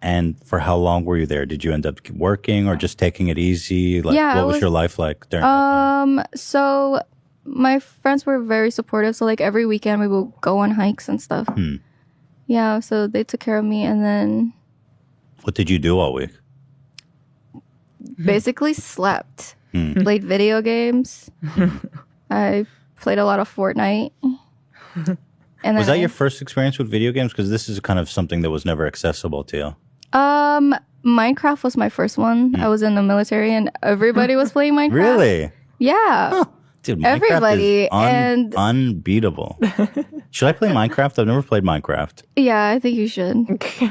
And for how long were you there? Did you end up working or just taking it easy? Like, Yeah, what I was was- your life like during that time? so my friends were very supportive. So like every weekend we would go on hikes and stuff. Yeah, so they took care of me, and then What did you do all week? basically slept, played video games. I played a lot of Fortnite. And Was then that your first experience with video games? Because this is kind of something that was never accessible to you. Minecraft was my first one. I was in the military, and everybody was playing Minecraft. Really? Yeah. Dude, Minecraft Everybody, is and- unbeatable. Should I play Minecraft? I've never played Minecraft. Yeah, I think you should.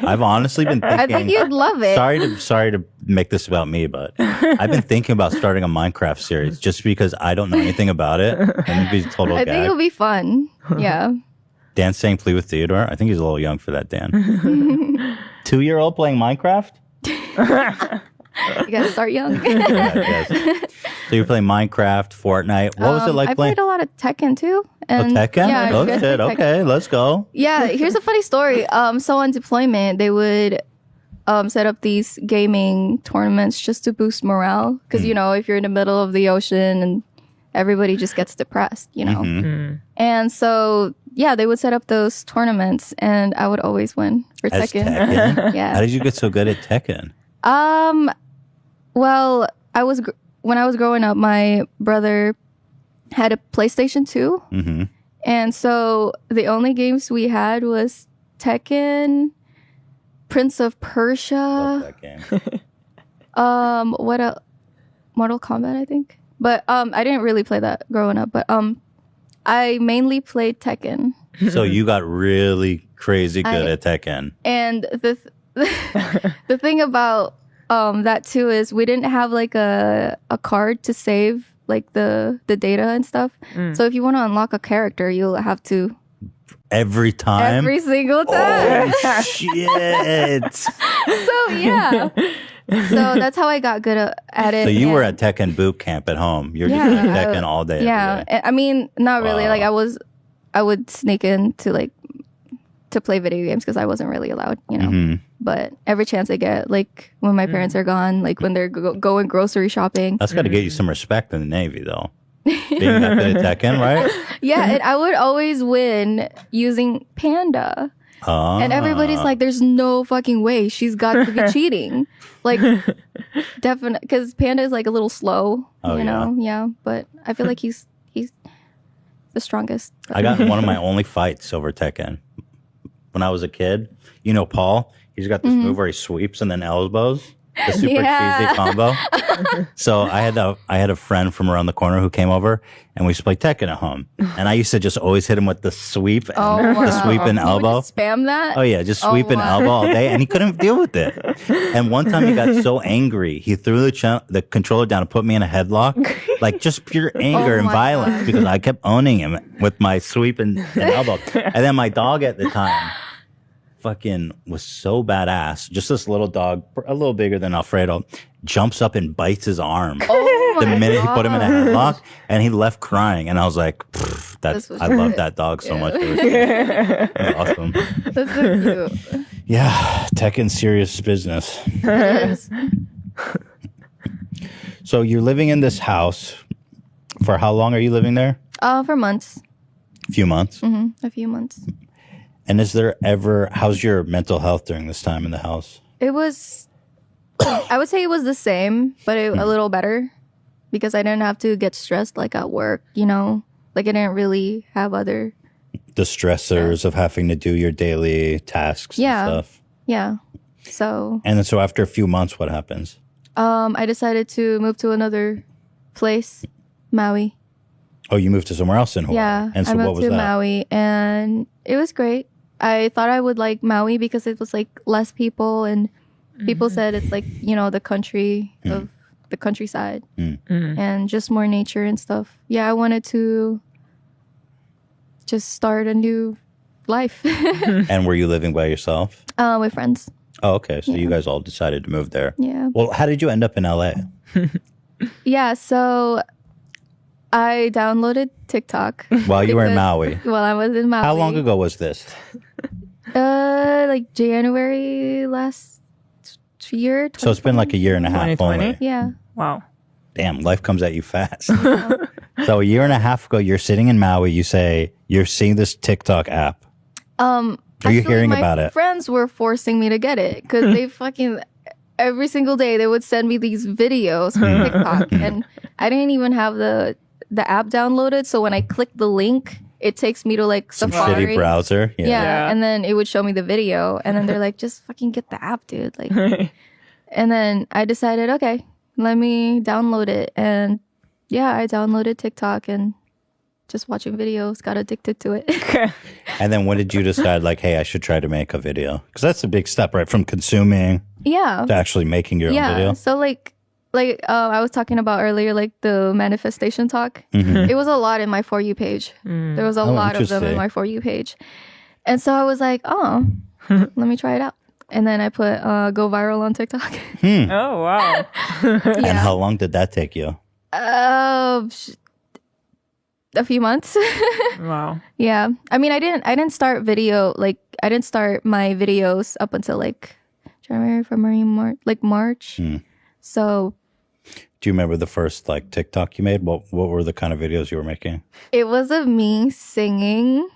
I've honestly been thinking. I think you'd love it. Sorry to make this about me, but I've been thinking about starting a Minecraft series just because I don't know anything about it, and it'd be a total I think gag. it'll be fun. Yeah. Dan's saying play with Theodore. I think he's a little young for that, Dan. 2-year-old playing Minecraft? You gotta start young. Yeah, yes. So you're playing Minecraft, Fortnite. What was it like I playing? played a lot of Tekken too. Oh, And Tekken? Yeah, Oh, you guys shit. play Tekken? Okay, let's go. Yeah, here's a funny story. So on deployment, they would set up these gaming tournaments just to boost morale. Because, if you're in the middle of the ocean and everybody just gets depressed, And so, yeah, they would set up those tournaments, and I would always win for As Tekken. Tekken? How Yeah. did you get so good at Tekken? Well, when I was growing up, my brother had a PlayStation 2. Mm-hmm. And so the only games we had was Tekken, Prince of Love Persia, that game. what else? Mortal Kombat, I think. But I didn't really play that growing up, but I mainly played Tekken. So you got really crazy good at Tekken. And the thing about that too is we didn't have like a card to save like the data and stuff. So if you want to unlock a character, you'll have to Every time? every single time. Oh, shit. So yeah. So that's how I got good at it. So you were and- at Tekken boot camp at home. You're just Yeah, playing Tekken all day. Yeah, every day. I mean, not really. Wow. Like I would sneak in to like to play video games because I wasn't really allowed, you know. Mhm. But every chance I get, like when my parents are gone, like when they're going grocery shopping, That's got to get you some respect in the Navy, though. Being that good at Tekken, right? yeah, and I would always win using Panda. And everybody's like, "There's no fucking way she's got to be cheating." Like, definitely, because Panda is like a little slow, Oh, you know. Yeah, but I feel like he's the strongest. I got in one of my only fights over Tekken when I was a kid. You know, Paul, he's got this move where he sweeps and then elbows. The super Yeah. cheesy combo. So I had a friend from around the corner who came over, and we used to play Tekken at home. And I used to just always hit him with the sweep, and the sweep and You would elbow. just spam that. Oh yeah, just sweep and wow. elbow all day, and he couldn't deal with it. And one time he got so angry, he threw the controller down and put me in a headlock, like just pure anger Oh and my violence gosh. because I kept owning him with my sweep and elbow. And then my dog at the time fucking was so badass. Just this little dog, a little bigger than Alfredo, jumps up and bites his arm. Oh The my minute he put him in a gosh. headlock, and he left crying, and I was like, This was I love that dog so much. It was awesome. That's so cute. Yeah, Tekken's serious business. It is. So you're living in this house. For how long are you living there? For months. A few months. A few months. And is there ever, how's your mental health during this time in the house? It was, I would say it was the same, but a little better because I didn't have to get stressed like at work, you know? Like I didn't really have other, The stressors of having to do your daily tasks Yeah. and stuff. yeah. So And then so after a few months, what happens? I decided to move to another place, Maui. Oh, you moved to somewhere else in Hawaii. Yeah, And so I moved what was to that? Maui and it was great. I thought I would like Maui because it was like less people and people said it's like, you know, the country of the countryside and just more nature and stuff. Yeah, I wanted to just start a new life And were you living by yourself? with friends. Oh, okay. So you guys all decided to move there. Yeah. Well, how did you end up in LA? Yeah, so I downloaded TikTok While you were in because- Maui. while I was in Maui. How long ago was this? Like January last year. So it's been like a year and a half 2020? only. Yeah. Wow. Damn, life comes at you fast. So a year and a half ago, you're sitting in Maui. You say you're seeing this TikTok app. Are you Actually, hearing my about it? friends were forcing me to get it because they fucking every single day they would send me these videos from TikTok, and I didn't even have the app downloaded. So when I click the link, it takes me to like Some Safari. shitty browser. Yeah. Yeah. And then it would show me the video, and then they're like, "Just fucking get the app, dude!" Like, and then I decided, okay, let me download it, and yeah, I downloaded TikTok and just watching videos, got addicted to it. And then when did you decide, like, hey, I should try to make a video? Because that's a big step, right? From consuming Yeah. to actually making your own Yeah. video. So like I was talking about earlier, like the manifestation talk. Mhm. It was a lot in my For You page. There was a Oh, lot of them in interesting. my For You page. And so I was like, oh, let me try it out. And then I put go viral on TikTok. Oh, wow. And how long did that take you? A few months. Wow. Yeah. I mean, I didn't start my videos up until like January, February, March. So Do you remember the first like TikTok you made? What were the kind of videos you were making? it was of me singing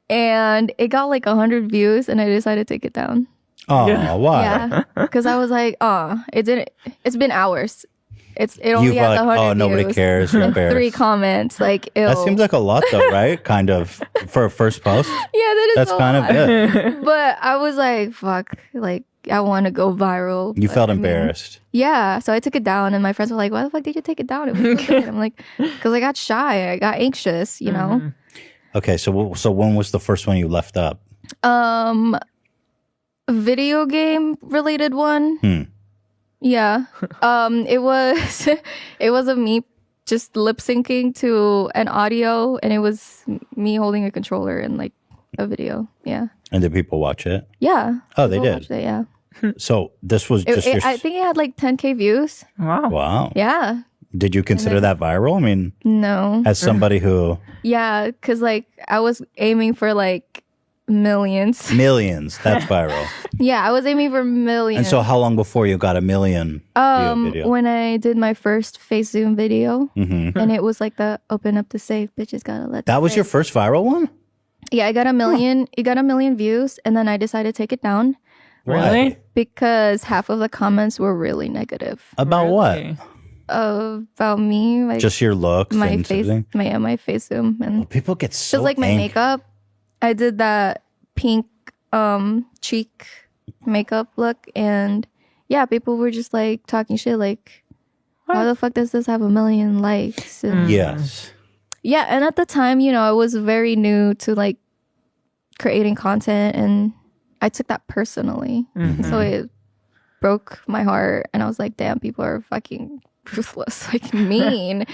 and it got like 100 views and I decided to take it down. Oh, Yeah. why? Yeah. Because I was like, it's been hours. It You only felt has like, 100 oh, nobody views cares. You're and 3 embarrassed. comments. Like, ew. That seems like a lot, though, right? Kind of for a first post. yeah, that is That's a kind lot. of good. But I was like, fuck, like I want to go viral. You But, felt I mean, embarrassed. yeah, so I took it down, and my friends were like, "Why the fuck did you take it down?" It was so good. I'm like, "Cause I got shy, I got anxious, you know." Okay, so when was the first one you left up? Video game related one. Yeah. It was it was of me just lip syncing to an audio, and it was me holding a controller and like a video. Yeah. And did people watch it? Yeah. Oh, they People did? watched it, yeah. So this was just your. I think it had like 10K views. Wow. Wow. Yeah. Did you consider that viral? I mean, No. as somebody who Yeah, because like I was aiming for like millions. millions, that's viral. Yeah, I was aiming for millions. And so, how long before you got a million view video? When I did my first face zoom video, Mhm. and it was like the open up the safe, bitches gotta let. That was your first viral one. Yeah, I got a million. It got a million views, and then I decided to take it down Really? because half of the comments were really negative About Really? about me, like what? Just your looks my and face, everything. my face zoom, and People get so just like my angry. makeup. I did that pink cheek makeup look, and yeah, people were just like talking shit, like, how the fuck does this have a million likes? And Yes. yeah, and at the time, you know, I was very new to like creating content, and I took that personally. So it broke my heart, and I was like, damn, people are fucking ruthless, like mean.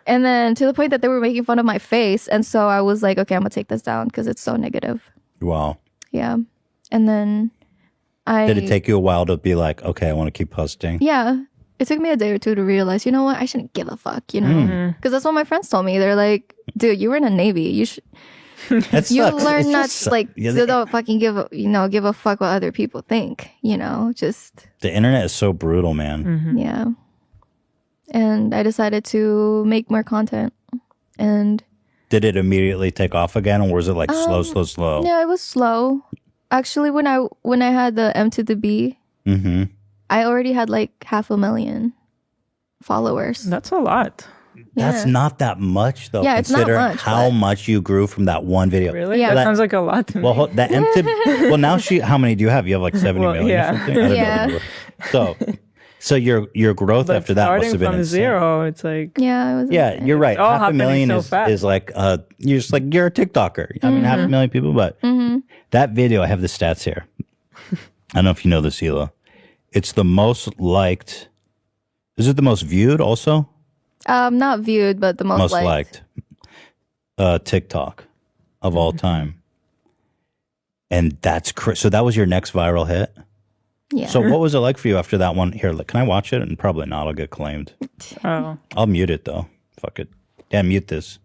And then to the point that they were making fun of my face, and so I was like, okay, I'm gonna take this down because it's so negative. Wow. Yeah. And then Did it take you a while to be like, okay, I want to keep posting? Yeah. It took me a day or two to realize, you know what, I shouldn't give a fuck, you know? Because that's what my friends told me. They're like, dude, you were in the Navy. You should That you sucks. learn It not just to like yeah, so don't fucking give a fuck what other people think, you know? Just the internet is so brutal, man. yeah. And I decided to make more content. And Did it immediately take off again, or was it like slow? yeah, it was slow. Actually, when I had the M to the B, Mm-hmm. I already had like 500,000 followers. That's a lot. That's Yeah. not that much, though. Yeah, it's not considering much, how but- much you grew from that one video. Really? Yeah. That That- sounds like a lot to me. Well, that empty. Well, now how many do you have? You have like 70 Well, million yeah. or something. I don't know Yeah. the number. So your growth But after that must starting have been from insane. zero, it's like Yeah, it was Yeah, insane. you're right. all Half a happening million so is, fast. is like you're just like you're a TikToker. I mean, half a million people, but that video, I have the stats here. I don't know if you know this, Hila. It's the most liked. Is it the most viewed? Also, Not viewed, but the most liked. TikTok of all time. And that's so that was your next viral hit. Yeah. So what was it like for you after that one? Here, can I watch it? And probably not. I'll get claimed. oh. I'll mute it though. Fuck it. Yeah, mute this.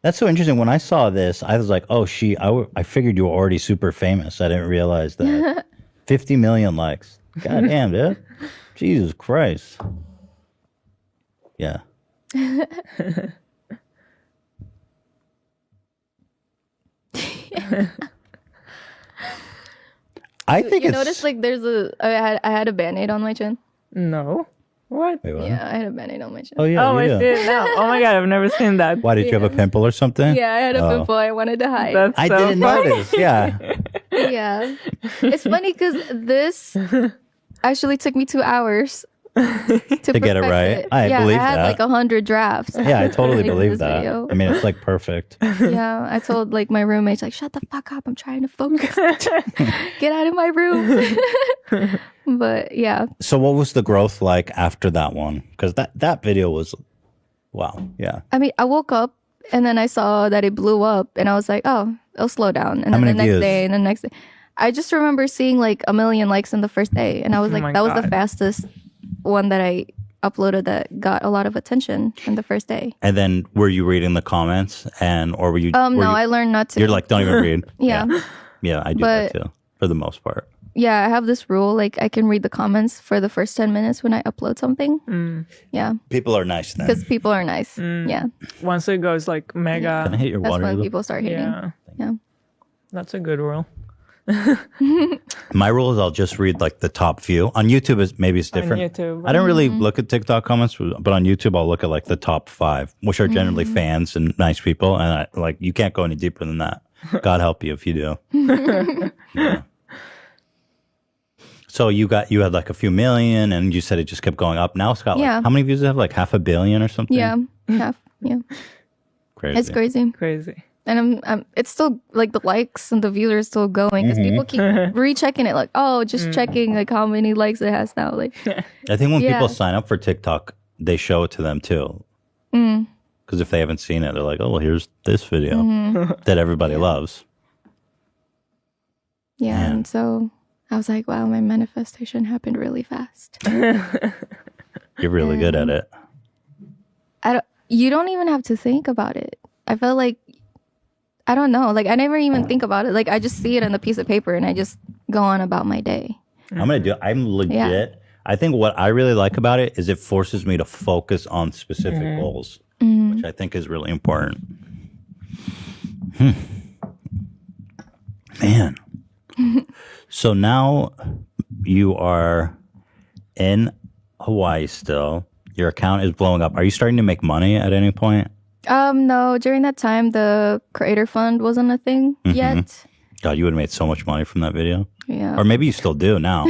That's so interesting. When I saw this, I was like, oh, I figured you were already super famous. I didn't realize that. 50 million likes. God damn, dude. Jesus Christ. Yeah. I think You it's... notice like I had a band-aid on my chin. No. What? Wait, what? Yeah, I had a band-aid on my chin. Oh, yeah. Oh, you I do. see it now. Oh my god, I've never seen that. Why, did you have a pimple or something? Yeah, I had a Oh. pimple. I wanted to hide. That's I so didn't funny. notice. Yeah. Yeah. It's funny because this actually took me 2 hours to get it perfect right. I believe I had that. like 100 drafts. Yeah, I totally Making believe this that. video. I mean, it's like perfect. Yeah, I told like my roommates like, shut the fuck up. I'm trying to focus. Get out of my room. But yeah. So what was the growth like after that one? Because that video was, wow. Yeah. I mean, I woke up and then I saw that it blew up and I was like, oh, it'll slow down. And How then the many next views? day and the next day. I just remember seeing like 1 million likes in the first day. And I was Oh like, my that was the God. fastest one that I uploaded that got a lot of attention in the first day. And then were you reading the comments or were you? No, were you- I learned not to. You're like, don't even read. Yeah. Yeah, I do that But- too, for the most part. Yeah, I have this rule. Like, I can read the comments for the first 10 minutes when I upload something. Yeah, People are nice then. because people are nice. Yeah, Once it goes like Can I mega, hit your that's water? when Hila? people start hating. yeah, Yeah. that's a good rule. My rule is I'll just read like the top few. On YouTube, maybe it's different. YouTube. I don't really look at TikTok comments, but on YouTube, I'll look at like the top 5, which are generally fans and nice people. And you can't go any deeper than that. God help you if you do. Yeah. So you had like a few million, and you said it just kept going up. Now it's got like, Yeah. how many views does it have? Like 500 million or something? Yeah, half. Yeah, Crazy. it's crazy. Crazy. And I'm it's still like the likes and the views are still going because people keep rechecking it. Like, oh, just checking like how many likes it has now. Like, I think when Yeah. people sign up for TikTok, they show it to them too. Because if they haven't seen it, they're like, oh, well, here's this video that everybody loves. Yeah, Man. and so I was like, wow, my manifestation happened really fast. You're really good at it. You don't even have to think about it. I felt like, I don't know, like I never even think about it. Like I just see it on a piece of paper and I just go on about my day. I'm legit. I think what I really like about it is it forces me to focus on specific goals, which I think is really important. Man. So now you are in Hawaii still. Your account is blowing up. Are you starting to make money at any point? No, during that time, the creator fund wasn't a thing yet. God, you would have made so much money from that video. Yeah. Or maybe you still do now.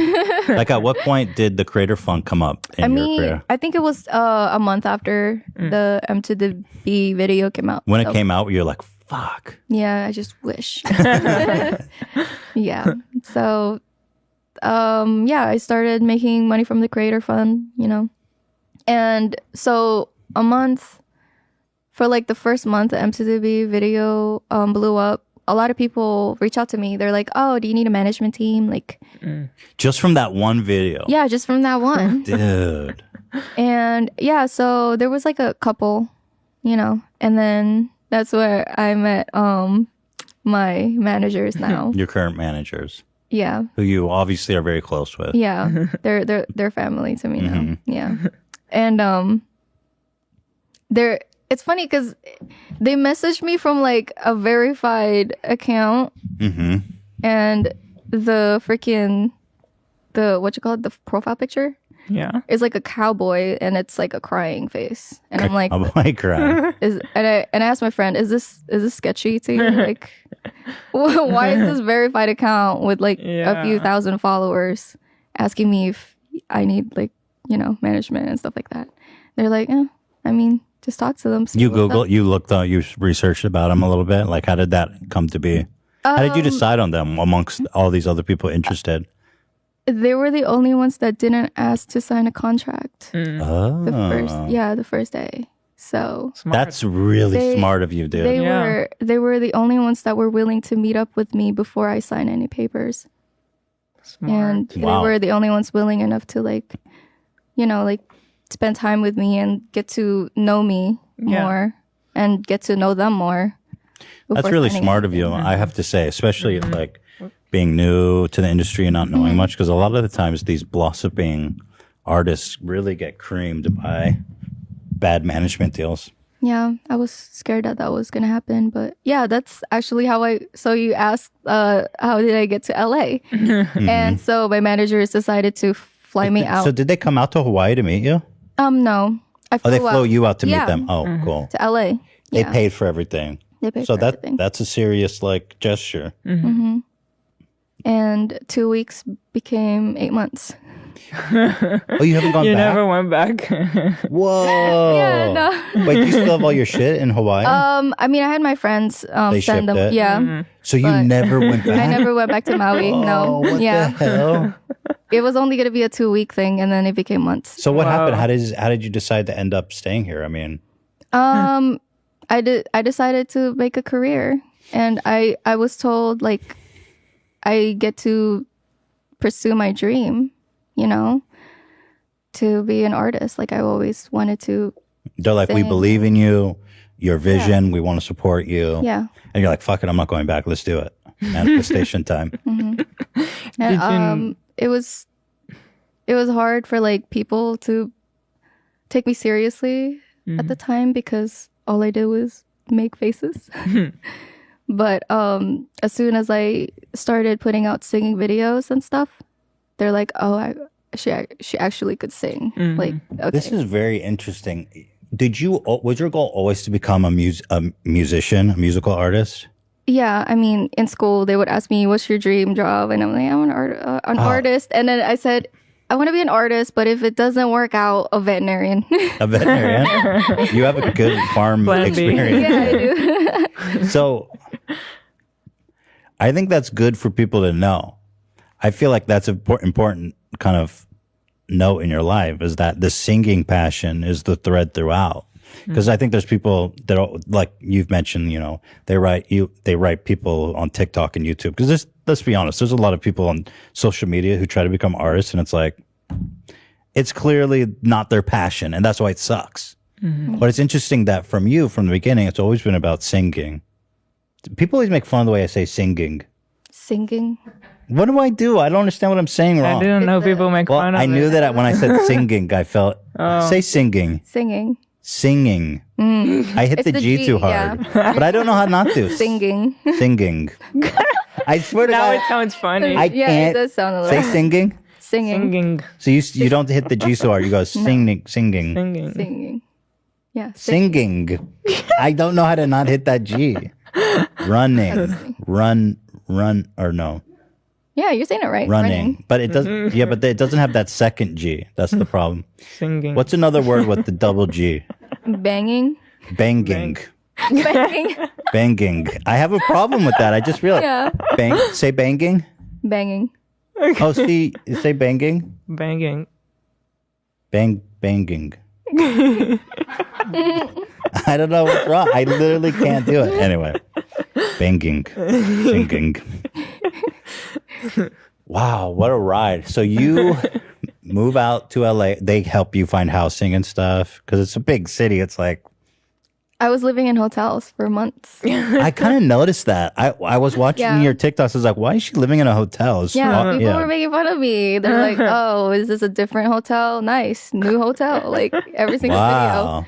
Like, at what point did the creator fund come up in your career? I think it was a month after the M to the B video came out. When it came out, you're like, fuck. Yeah, I just wish. Yeah. So, I started making money from the creator fund, And so for like the first month, the M2B video blew up. A lot of people reach out to me. They're like, oh, do you need a management team? Like, Just from that one video. yeah, just from that one. Dude. And yeah, so there was like a couple, and then that's where I met my managers now. Your current managers, Yeah. who you obviously are very close with. Yeah. They're family to me now. Yeah. And it's funny because they messaged me from like a verified account and the the profile picture Yeah. is like a cowboy and it's like a crying face. And I'm like, I'm like crying. and I asked my friend, is this sketchy to you? Like, why is this verified account with like a few thousand followers asking me if I need like, management and stuff like that? They're like, just talk to them. see You what's up. you researched about them a little bit. Like, how did that come to be? How did you decide on them amongst all these other people interested? They were the only ones that didn't ask to sign a contract Oh, the first day. So Smart. that's really They- smart of you, dude. they were the only ones that were willing to meet up with me before I signed any papers. Smart. And Wow. they were the only ones willing enough to like spend time with me and get to know me more and get to know them more. That's before really signing smart of you, I have to say, especially like being new to the industry and not knowing much, because a lot of the times these blossoming artists really get creamed by bad management deals. Yeah, I was scared that was gonna happen, but yeah, that's actually how So you asked, how did I get to LA? And so my managers decided to fly me out. So did they come out to Hawaii to meet you? No, I flew Oh, they flew you out to meet Yeah. them. Oh, cool. to LA. They Yeah, paid for everything. they paid So for everything. that's a serious like gesture. And 2 weeks became 8 months. Oh, you haven't gone You back? never went back. Whoa. Yeah, no. Wait, do you still have all your shit in Hawaii? I mean, I had my friends They shipped send them. it? Yeah, so you but- never went back? I never went back to Maui. Oh, No, what yeah, the hell? it was only gonna be a 2-week thing, and then it became months. So what happened? Wow. How did you decide to end up staying here? I mean, I decided to make a career, and I was told like I get to pursue my dream, to be an artist. Like I always wanted to. they're like, we Same. believe in you, your vision. We want to support you. Yeah. And you're like, fuck it, I'm not going back. Let's do it. Manifestation time. And, it was hard for like people to take me seriously at the time because all I did was make faces. But as soon as I started putting out singing videos and stuff, they're like, "Oh, she actually could sing." Like, okay. This is very interesting. Was your goal always to become a musician, a musical artist? Yeah, I mean, in school they would ask me, "What's your dream job?" And I'm like, "I'm an artist." And then I said, "I want to be an artist, but if it doesn't work out, a veterinarian." A veterinarian? You have a good farm Plan B. experience. Yeah, I do. So I think that's good for people to know. I feel like that's an important kind of note in your life, is that the singing passion is the thread throughout. Because I think there's people that are, like you've mentioned, they write people on TikTok and YouTube. Because let's be honest. There's a lot of people on social media who try to become artists, and it's like, it's clearly not their passion, and that's why it sucks. But it's interesting that from you, from the beginning, it's always been about singing. People always make fun of the way I say singing. Singing. What do I do? I don't understand what I'm saying wrong. I didn't know people make Well, fun of I knew it. that when I said singing, I felt say singing, Singing. singing. I hit It's the the G G, too hard, but I don't know how not to. Singing. Singing. I swear to Now God, it sounds funny. I Yeah, can't it does sound a say little. singing. Singing. Singing. So you don't hit the G so hard. You go singing, singing, Singing. Singing. Yeah. singing. I don't know how to not hit that G. Running, run, or no, Yeah, you're saying it right. running. But it doesn't. Yeah, but it doesn't have that second G. That's the problem. Singing. What's another word with the double G? Banging. Banging. Banging. Banging. I have a problem with that. I just realized. Yeah. Say banging. Banging. Oh, see, say banging. Banging. Banging. I don't know what's wrong. I literally can't do it. Anyway, banging. Singing. Wow, what a ride. So you move out to LA. They help you find housing and stuff because it's a big city. It's like, I was living in hotels for months. I kind of noticed that. I was watching Yeah. your TikToks. I was like, why is she living in a hotel? It's Yeah, not- people were making fun of me. They're like, "Oh, is this a different hotel? Nice, new hotel." Like every single video. Wow.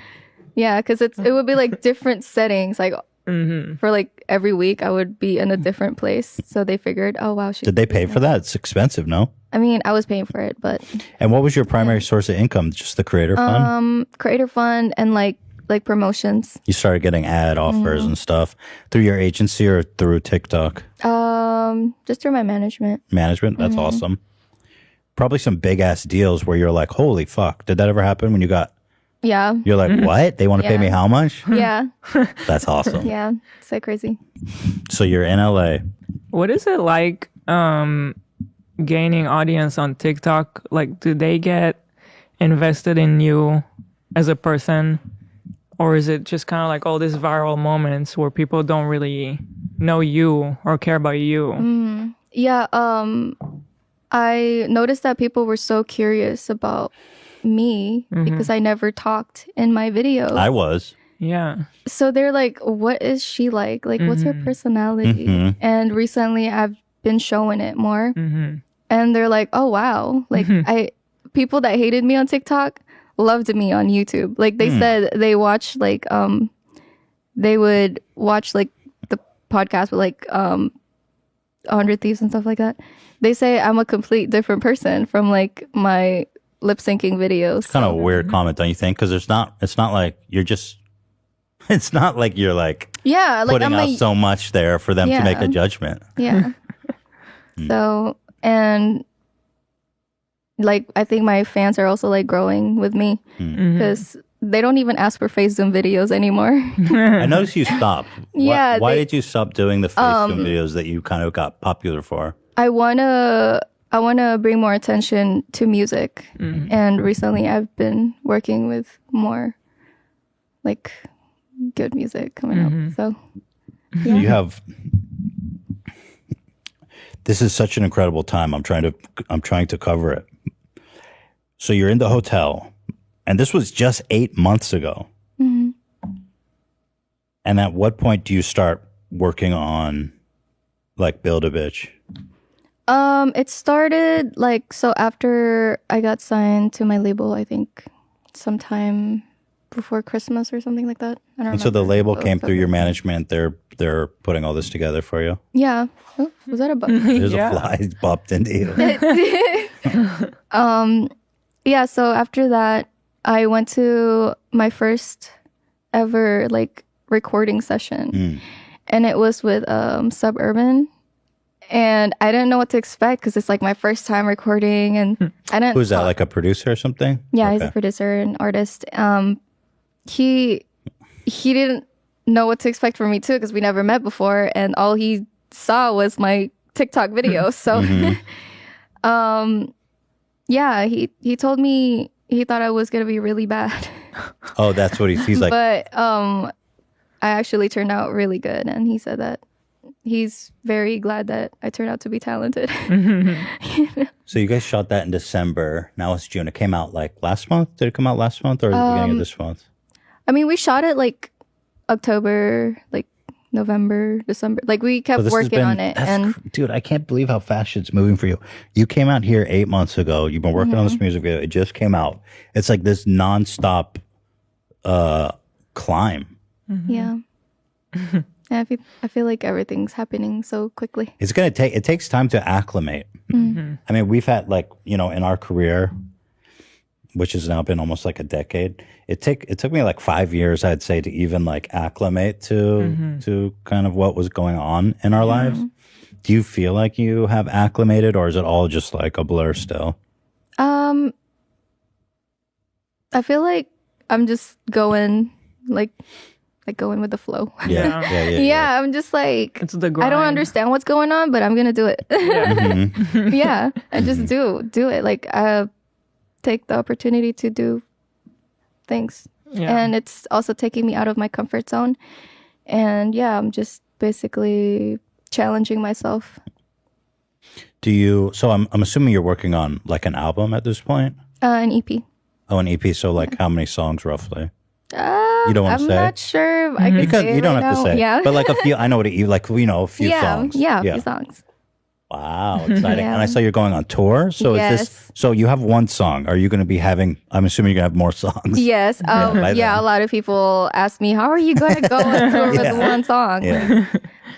Yeah, because it would be like different settings. Like for like every week, I would be in a different place. So they figured, "Oh wow, she." Did they pay for that? It's expensive, no? I mean, I was paying for it, but And what was your primary source of income? Just the creator fund? creator fund and like promotions. You started getting ad offers and stuff through your agency or through TikTok Just through my management. management? That's awesome. Probably some big ass deals where you're like, holy fuck. Did that ever happen when you got, Yeah, you're like, what? They want to pay me Yeah. how much? yeah, That's awesome. yeah. It's like crazy. So you're in LA. What is it like gaining audience on TikTok? Like, do they get invested in you as a person? Or is it just kind of like all these viral moments where people don't really know you or care about you? Yeah, I noticed that people were so curious about me because I never talked in my videos. I was. Yeah. So they're like, what is she like? Like, what's her personality? And recently I've been showing it more. And they're like, oh, wow. Like, people that hated me on TikTok loved me on YouTube. Like, they said they watch, like, they would watch, like, the podcast with, like, 100 Thieves and stuff like that. They say I'm a complete different person from, like, my lip syncing videos. Kind of a weird comment, don't you think? Because it's not like you're just, it's not like you're like Yeah, like, putting I'm out so much there for them to make a judgment. Yeah. So, and like, I think my fans are also like growing with me because they don't even ask for face zoom videos anymore. I noticed you stopped. Yeah, Why they- did you stop doing the face zoom videos that you kind of got popular for? I wanna bring more attention to music, and recently I've been working with more like good music coming up. So You have. This is such an incredible time. I'm trying to cover it. So you're in the hotel, and this was just 8 months ago. And at what point do you start working on like Build a Bitch? it started like, so after I got signed to my label, I think sometime before Christmas or something like that. I don't And so the remember. label Oh, came through your February. management. They're putting all this together for you. Yeah. Oh, was that a bug? There's Yeah. a fly bumped into you. Yeah, so after that, I went to my first ever like recording session, and it was with Suburban, and I didn't know what to expect because it's like my first time recording, and I didn't. Who's that? Like a producer or something? Yeah, he's a Okay. producer and artist. He didn't know what to expect from me too because we never met before, and all he saw was my TikTok videos. So, yeah, he told me he thought I was gonna be really bad, Oh, that's what he's like. but I actually turned out really good, and he said that he's very glad that I turned out to be talented. So you guys shot that in December. Now it's June. It came out like last month. Did it come out last month or the beginning of this month? I mean, we shot it like October, like November, December. Like we kept working on it. And dude, I can't believe how fast shit's moving for you. You came out here 8 months ago. You've been working on this music video. It just came out. It's like this nonstop climb. yeah. Yeah, I feel like everything's happening so quickly. It's gonna take. It takes time to acclimate. I mean, we've had like in our career, which has now been almost like a decade. It took me like 5 years, I'd say, to even like acclimate to kind of what was going on in our lives. Do you feel like you have acclimated, or is it all just like a blur still? I feel like I'm just going going with the flow. Yeah. I'm just like, It's the I grind. don't understand what's going on, but I'm gonna do it. Yeah, I just do it. Like take the opportunity to do things, and it's also taking me out of my comfort zone. And yeah, I'm just basically challenging myself. Do you? So I'm assuming you're working on like an album at this point. An EP. Oh, an EP. So like how many songs roughly? You don't want to I'm say? not sure. I can say You don't right have to now. say. Yeah, But like a few. I know what you like. A few songs. Yeah, a few songs. Wow, exciting! Yeah. And I saw you're going on tour. So is this? Yes. So you have one song. Are you going to be having? I'm assuming you're going to have more songs. Yes. by then. A lot of people ask me, "How are you going to go on tour with one song?" Yeah.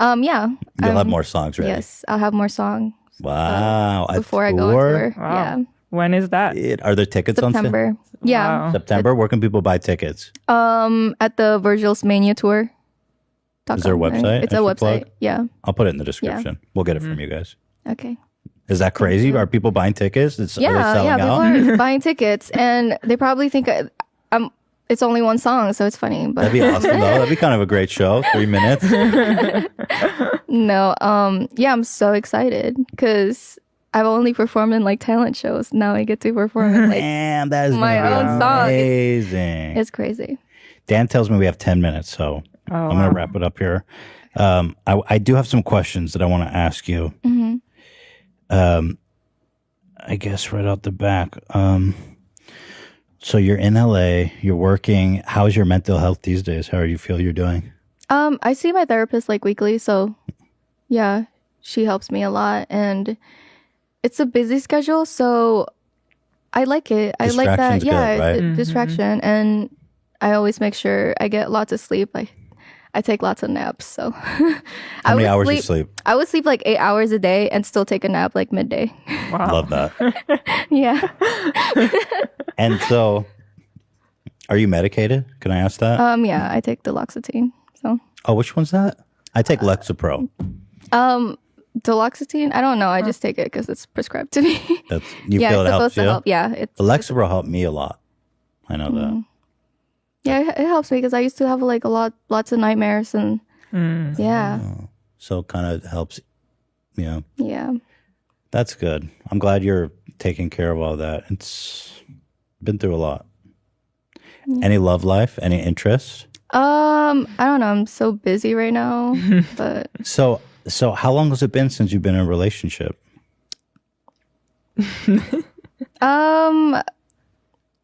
Yeah. You'll have more songs ready. Yes, I'll have more songs Wow. a before I go on tour. Wow. Yeah. When is that? Are there tickets on sale? September. Yeah. Wow. September. Where can people buy tickets? At the Virgil's Mania tour. Is there a website It's I a should website. plug? Yeah. I'll put it in the description. We'll get it from you guys. Okay. Is that crazy? Are people buying tickets? Are they selling People out? are buying tickets, and they probably think it's only one song, so it's funny. But That'd be awesome, though. That'd be kind of a great show. 3 minutes. no, I'm so excited because I've only performed in like talent shows. Now I get to perform in like Damn, that is my gonna be own song. amazing. It's crazy. Dan tells me we have 10 minutes, so I'm going to wrap it up here. I do have some questions that I want to ask you. I guess right out the back. So you're in LA, you're working. How's your mental health these days? How do you feel you're doing? I see my therapist like weekly, so yeah, she helps me a lot, and it's a busy schedule, so I like it. I like that. Distraction's Yeah, good, right? distraction, and I always make sure I get lots of sleep. I take lots of naps, so How many hours you sleep? I would sleep like 8 hours a day and still take a nap like midday. Wow. Love that. Yeah. And so, are you medicated? Can I ask that? Yeah, I take duloxetine. So Oh, which one's that? I take Lexapro. duloxetine, I don't know. I just take it because it's prescribed to me. That's you Yeah, feel it's it helps supposed to you. help. Yeah, it's Lexapro helped me a lot. I know that. yeah, it helps me because I used to have like lots of nightmares and yeah, So kind of helps. Yeah, yeah. that's good. I'm glad you're taking care of all that. It's been through a lot. Any love life? Any interest? I don't know. I'm so busy right now, but So how long has it been since you've been in a relationship?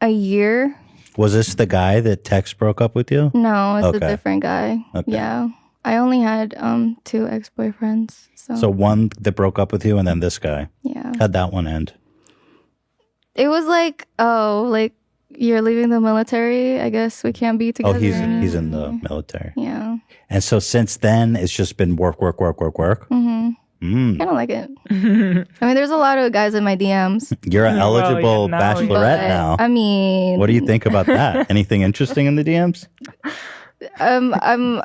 a year. Was this the guy that Tex broke up with you? No, it's a Okay. different guy. Okay. Yeah, I only had 2 ex-boyfriends. So one that broke up with you, and then this guy. Yeah, How'd that one end? it was like, oh, like you're leaving the military. I guess we can't be Oh, together. he's in the military. Yeah. And so since then, it's just been work. Kind of like it. I mean, there's a lot of guys in my DMs. You're an eligible now, bachelorette but, now. I mean, What do you think about that? Anything interesting in the DMs? I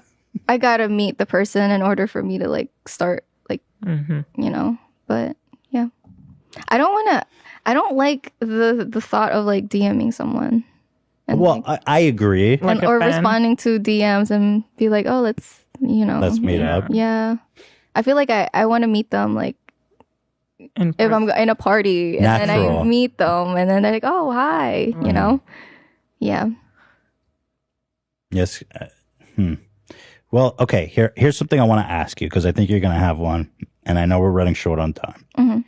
gotta meet the person in order for me to like start like But yeah, I don't like the thought of like DMing someone. And, Well, I agree. Like a or fan? responding to DMs and be like, oh, let's meet up. Yeah, I feel like I want to meet them like In if I'm in a party and then Natural. I meet them and then they're like, oh, hi, Yeah. Yes. Well, okay. Here's something I want to ask you because I think you're going to have one, and I know we're running short on time. Mm-hmm.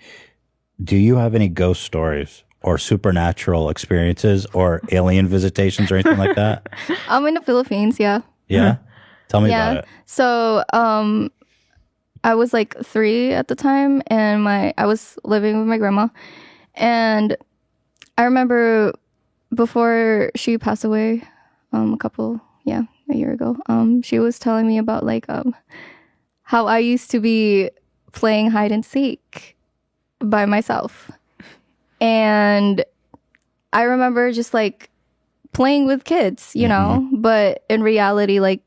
Do you have any ghost stories or supernatural experiences or alien visitations or anything like that? I'm in the Philippines, yeah. Yeah? Tell me about it. So, I was like 3 at the time, and I was living with my grandma, and I remember before she passed away, a year ago, she was telling me about like how I used to be playing hide and seek by myself, and I remember just like playing with kids, you know, but in reality, like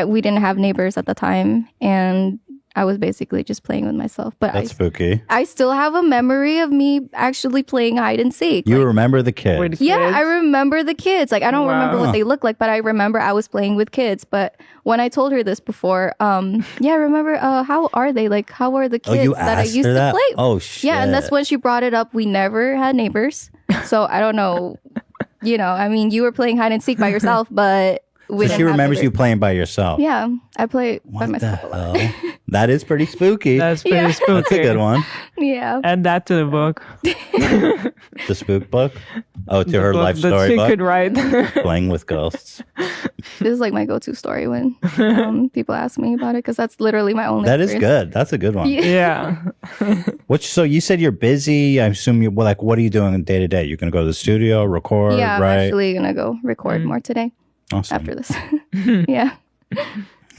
we didn't have neighbors at the time, and I was basically just playing with myself. But That's spooky. I still have a memory of me actually playing hide and seek. You like, remember the kid? With yeah, kids? I remember the kids. Like I don't remember Wow. what they look like, but I remember I was playing with kids. But when I told her this before, yeah, I remember how are they? Like how are the Oh, kids you that I asked used her to that? play? Oh, shit. Yeah, and that's when she brought it up. We never had neighbors. So I don't know. You know, I mean, you were playing hide and seek by yourself, but we So didn't she have remembers you neighbors. playing by yourself. Yeah, I play by What the myself a lot. hell? That is pretty spooky. That's pretty Yeah. spooky. That's a good one. Yeah. Add that to the book. The spook book? Oh, to her Book life that story she book? could write. Playing with ghosts. This is like my go-to story when people ask me about it because that's literally my only. That is experience. good. That's a good one. Yeah. Yeah. So you said you're busy. I assume you like. What are you doing day to day? You're gonna go to the studio, record, Yeah, I'm right? actually gonna go record more today Awesome. after this. Yeah.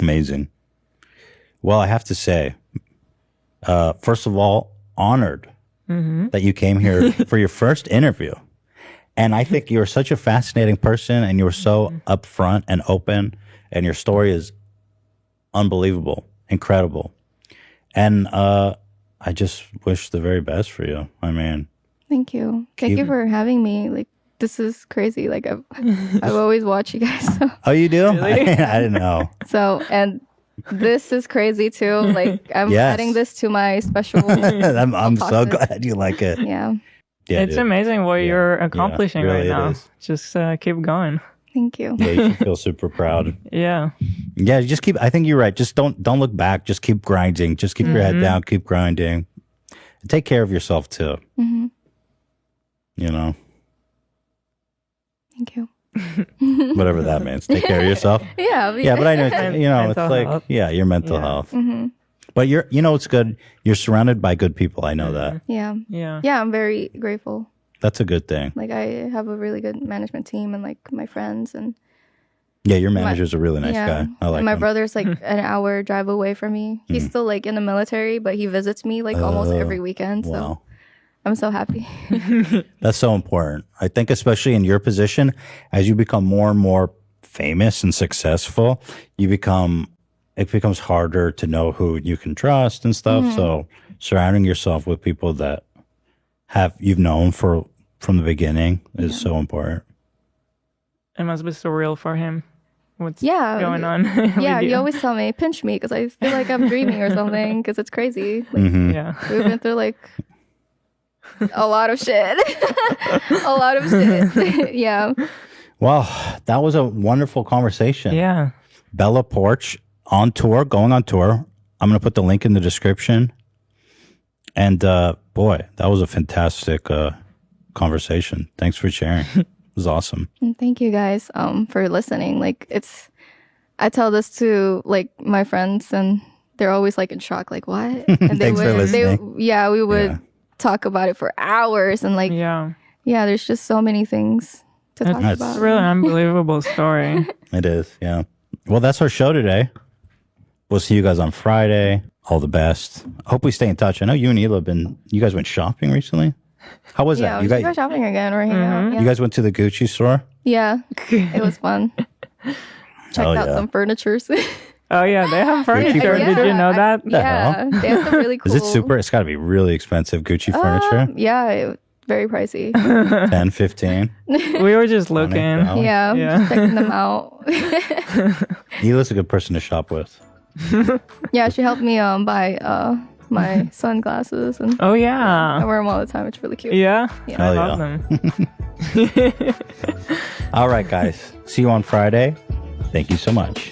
Amazing. Well, I have to say, first of all, honored that you came here for your first interview. And I think you're such a fascinating person, and you're so upfront and open, and your story is unbelievable, incredible. And I just wish the very best for you. I mean, Thank you. Thank you for having me. Like this is crazy. Like I've always watched you guys. oh, you do? Really? I didn't know. So and this is crazy too. Like I'm Yes. adding this to my special. I'm so Podcast. glad you like it. Yeah. Yeah, It's dude. amazing what Yeah. you're accomplishing really right it now. is. Just keep going. Thank you. Yeah, you should feel super proud. Yeah. Yeah, just keep. I think you're right. Just don't look back. Just keep grinding. Just keep your head down. Keep grinding. Take care of yourself too. Hmm. You know, Thank you. whatever that means. Take care of yourself. Yeah. Yeah, but I know. You know, it's Mental like health. your mental Yeah. health. Hmm. But you know, it's good. You're surrounded by good people. I know that. Yeah. Yeah. Yeah. I'm very grateful. That's a good thing. Like I have a really good management team and like my friends and Yeah, your manager's a really nice guy. I like and my him. brother's like an hour drive away from me. He's still like in the military, but he visits me like almost every weekend. So Wow. I'm so happy. That's so important. I think especially in your position, as you become more and more famous and successful, it becomes harder to know who you can trust and stuff. So surrounding yourself with people that you've known from the beginning is so important. It must be surreal for him. What's Yeah. going on? Yeah, with you always tell me, pinch me because I feel like I'm dreaming or something because it's crazy. Like, Mhm. Yeah. we've been through like a lot of shit. A lot of shit. Yeah. Well, that was a wonderful conversation. Yeah. Bella Poarch going on tour. I'm going to put the link in the description. And boy, that was a fantastic conversation. Thanks for sharing. It was awesome. And thank you guys for listening. Like I tell this to like my friends and they're always like in shock, like what? And Thanks for listening. we would Yeah. talk about it for hours and like Yeah. there's just so many things to talk It's about. really an unbelievable story. It is, yeah. Well, that's our show today. We'll see you guys on Friday. All the best. Hope we stay in touch. I know you and Ela you guys went shopping recently. How was Yeah, that? we should go shopping again or hang out. Yeah. You guys went to the Gucci store? Yeah, it was fun. Checked Hell out yeah. some furnitures. Oh yeah, they have furniture. furniture? Did you know that? Yeah, they have some really cool. Is it super? It's got to be really expensive Gucci furniture. Yeah, very pricey. 10, 15. We were just looking. $20. Yeah, Yeah. checking them out. Ela's a good person to shop with. Yeah, she helped me buy my sunglasses and Oh I yeah. wear them all the time. It's really cute. Yeah. Yeah. I Hell love yeah. them. All right, guys. See you on Friday. Thank you so much.